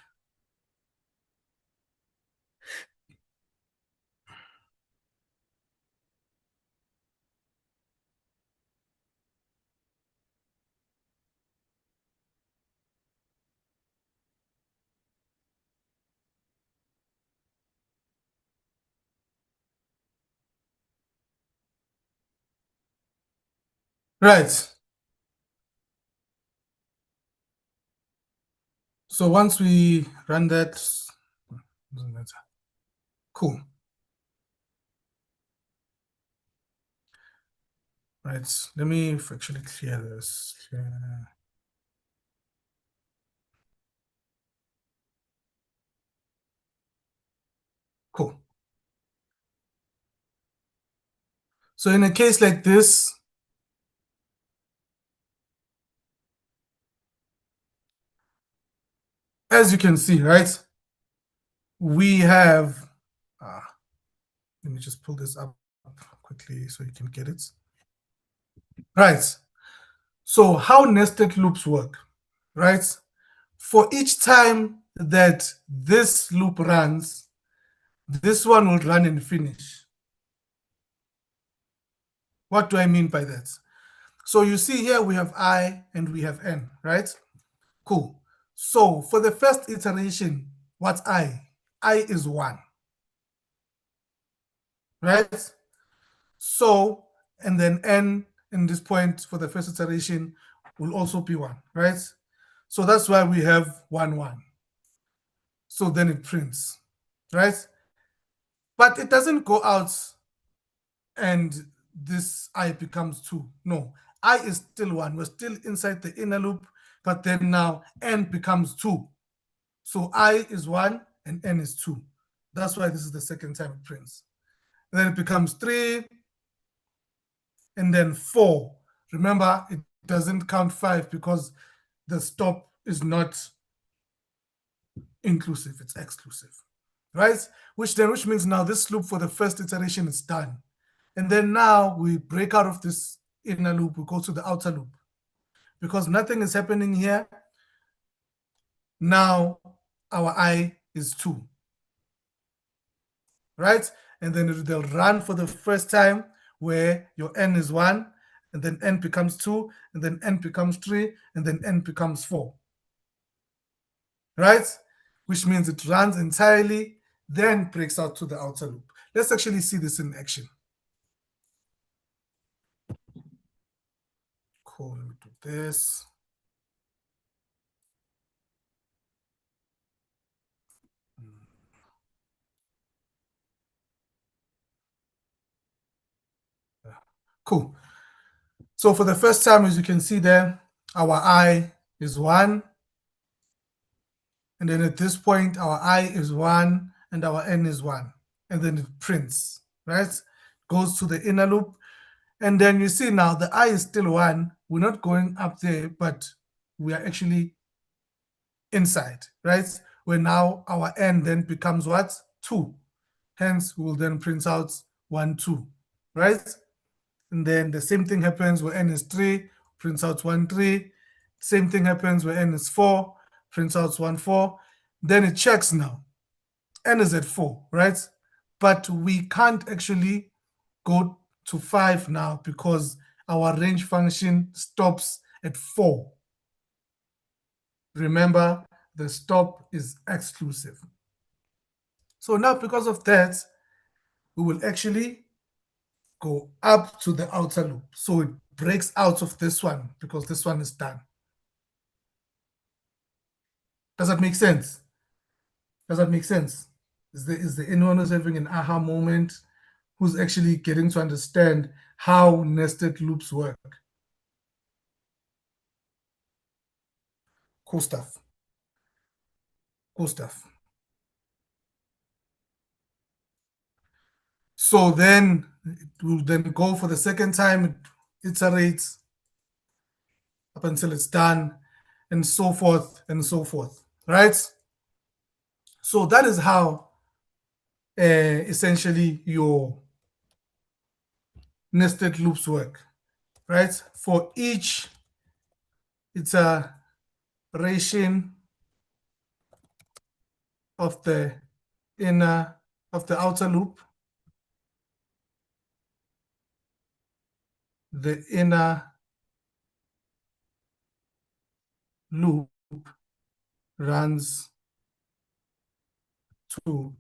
right. So once we run that, doesn't matter. Cool. Right. Let me actually clear this. Cool. So in a case like this, as you can see, right, we have, let me just pull this up quickly so you can get it. Right. So how nested loops work, right? For each time that this loop runs, this one will run and finish. What do I mean by that? So you see here we have I and we have N, right? Cool. So for the first iteration, what's I? I is 1, right? So, and then N in this point for the first iteration will also be 1, right? So that's why we have 1, 1. So then it prints, right? But it doesn't go out and this I becomes 2. No, I is still 1. We're still inside the inner loop. but then now n becomes 2. So I is 1 and n is 2. That's why this is the second time it prints. Then it becomes 3 and then 4. Remember, it doesn't count 5 because the stop is not inclusive, it's exclusive, right? Which means now this loop for the first iteration is done. And then now we break out of this inner loop, we go to the outer loop. Because nothing is happening here, now our I is 2, right? And then they'll run for the first time where your n is 1, and then n becomes 2, and then n becomes 3, and then n becomes 4, right? Which means it runs entirely, then breaks out to the outer loop. Let's actually see this in action. Cool, let me do this. Cool. So for the first time, as you can see there, our I is 1. And then at this point, our I is 1 and our n is 1. And then it prints, right? Goes to the inner loop. And then you see now the I is still 1. We're not going up there, but we are actually inside, right? Where now our n then becomes what? 2. Hence, we will then print out 1, 2, right? And then the same thing happens where n is 3, prints out 1, 3. Same thing happens where n is 4, prints out 1, 4. Then it checks now. N is at 4, right? But we can't actually go to 5 now because our range function stops at 4. Remember, the stop is exclusive. So now because of that, we will actually go up to the outer loop. So it breaks out of this one because this one is done. Does that make sense? Does that make sense? Is there anyone who's having an aha moment, who's actually getting to understand how nested loops work? Cool stuff. Cool stuff. So then it will then go for the second time, it iterates up until it's done, and so forth, right? So that is how essentially your nested loops work, right? For each iteration of the outer loop, the inner loop runs to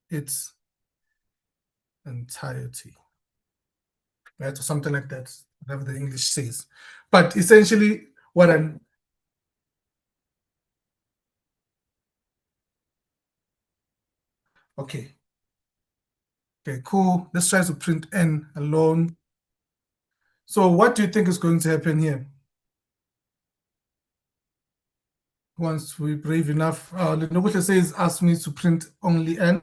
its entirety, right? Or something like that, whatever the English says. But essentially, what I'm okay, cool. Let's try to print n alone. So what do you think is going to happen here? Once we're brave enough, Lenobuhle says, ask me to print only n.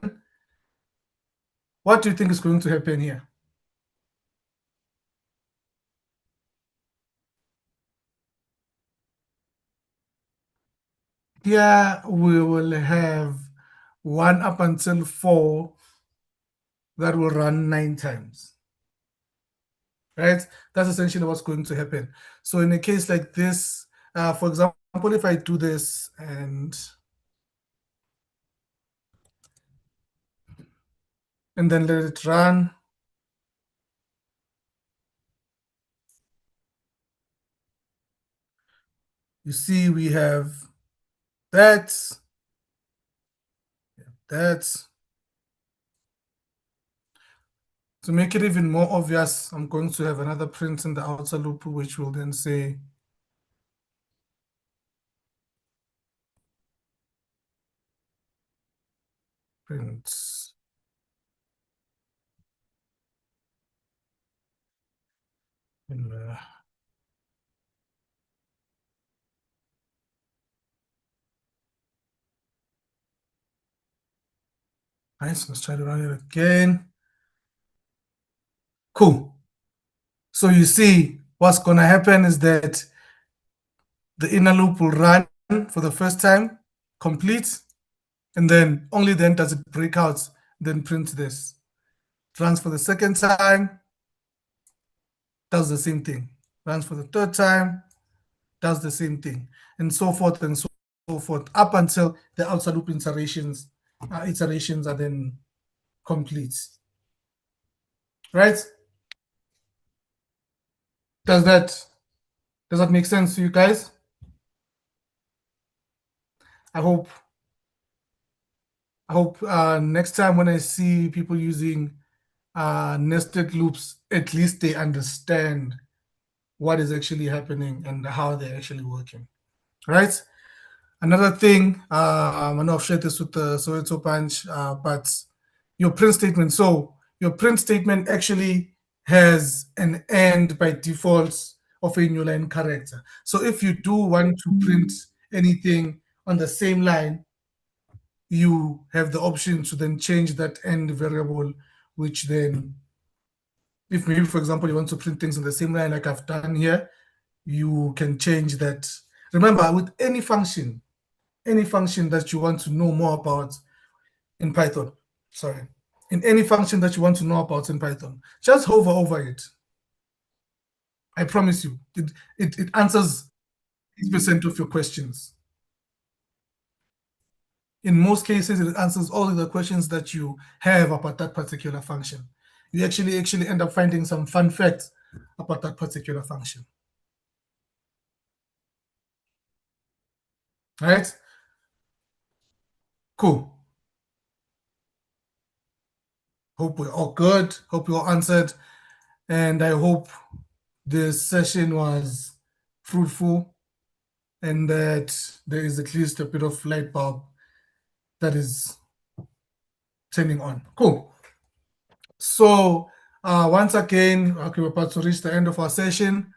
What do you think is going to happen here? Here we will have 1 up until 4 that will run 9 times, right? That's essentially what's going to happen. So in a case like this, for example, if I do this and then let it run, you see we have that. To make it even more obvious, I'm going to have another print in the outer loop, which will then say print in the Nice, let's try to run it again. Cool. So you see what's gonna happen is that the inner loop will run for the first time, complete, and then only then does it break out, then print this. Runs for the second time, does the same thing. Runs for the third time, does the same thing, and so forth and so forth, up until the outer loop iterations are then complete. Right? Does that make sense to you guys? I hope next time when I see people using nested loops, at least they understand what is actually happening and how they're actually working, right? Another thing, I know I've shared this with the Soweto Punch, but your print statement. So your print statement actually has an end by default of a new line character. So if you do want to print anything on the same line, you have the option to then change that end variable, which then, if maybe, for example, you want to print things in the same line like I've done here, you can change that. Remember, with any function that you want to know more about in Python, in any function that you want to know about in Python, just hover over it. I promise you, it answers 80% of your questions. In most cases, it answers all of the questions that you have about that particular function. You actually end up finding some fun facts about that particular function. All right? Cool. Hope we're all good. Hope you all answered. And I hope this session was fruitful and that there is at least a bit of light bulb that is turning on. Cool. So once again, okay, we're about to reach the end of our session.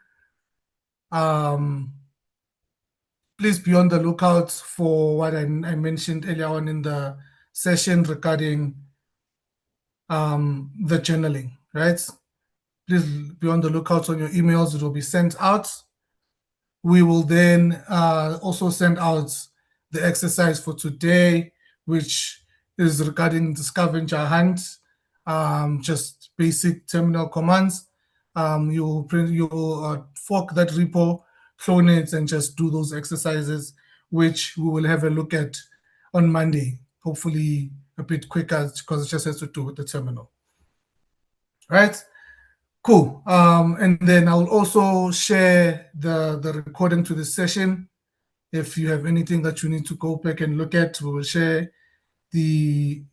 Please be on the lookout for what I mentioned earlier on in the session regarding the journaling, right? Please be on the lookout on your emails. It will be sent out. We will then also send out the exercise for today, which is regarding the scavenger hunt, just basic terminal commands. You will fork that repo, clone it, and just do those exercises, which we will have a look at on Monday, hopefully a bit quicker because it just has to do with the terminal. Right? Cool. And then I'll also share the recording to this session. If you have anything that you need to go back and look at, we will share the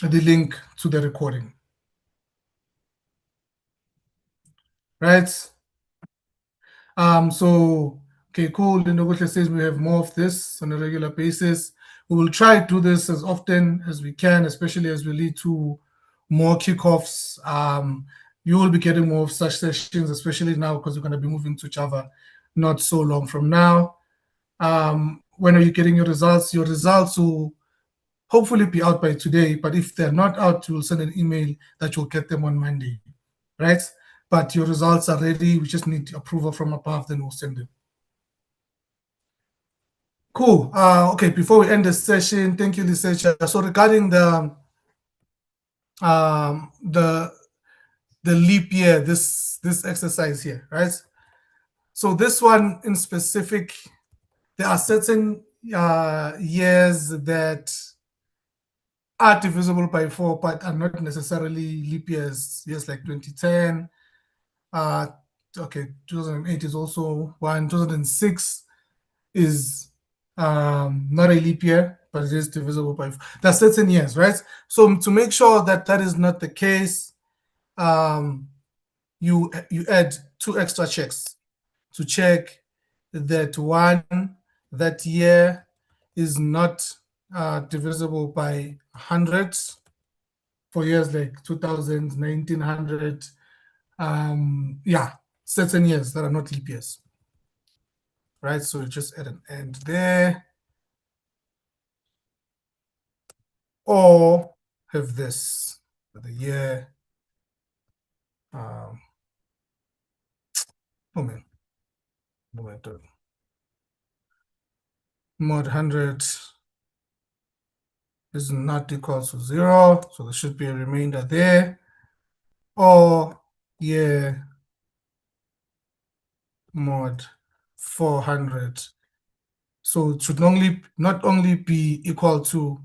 link to the recording. Right? So, okay, cool. Lindogutle says we have more of this on a regular basis. We will try to do this as often as we can, especially as we lead to more kickoffs. You will be getting more of such sessions, especially now because we're going to be moving to Java not so long from now. When are you getting your results? Your results will hopefully be out by today, but if they're not out, you'll send an email that you'll get them on Monday, right? But your results are ready. We just need approval from above, then we'll send them. Cool. Okay, before we end the session, thank you, Lisecha. So regarding the leap year, this exercise here, right? So this one in specific, there are certain years that are divisible by 4, but are not necessarily leap years. Years like 2010. Okay, 2008 is also one. 2006 is not a leap year, but it is divisible by 4. There are certain years, right? So to make sure that that is not the case, you add 2 extra checks to check that that year is not divisible by hundreds for years like 2000, 1900. Yeah, certain years that are not leap years. Right, so just add an end there. or have this for the year. Oh man, mod 100 is not equal to 0, so there should be a remainder there. Or year mod 400. So it should not only be equal to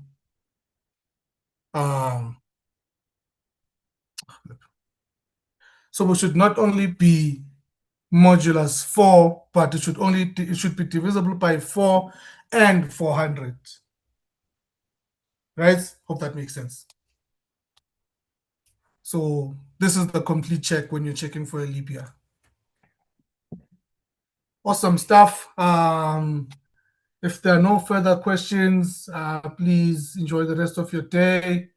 so it should not only be modulus 4, but it should be divisible by 4 and 400. Right? Hope that makes sense. So this is the complete check when you're checking for a leap year. Awesome stuff. If there are no further questions, please enjoy the rest of your day.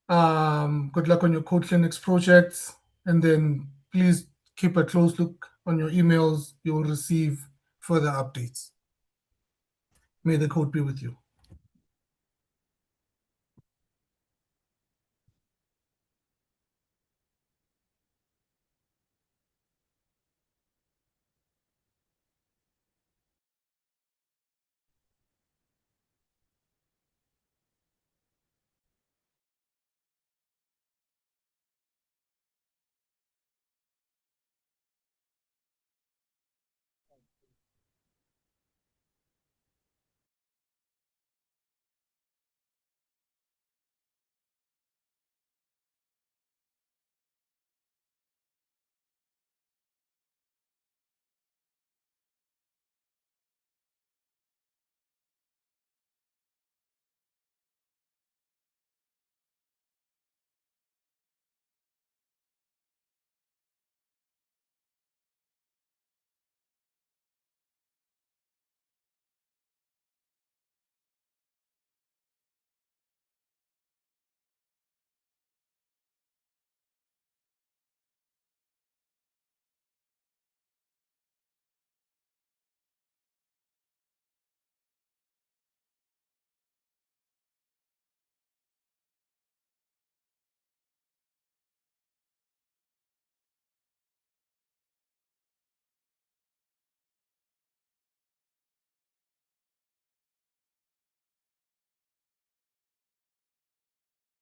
Good luck on your Code Clinics project, and then please keep a close look on your emails. You will receive further updates. May the code be with you.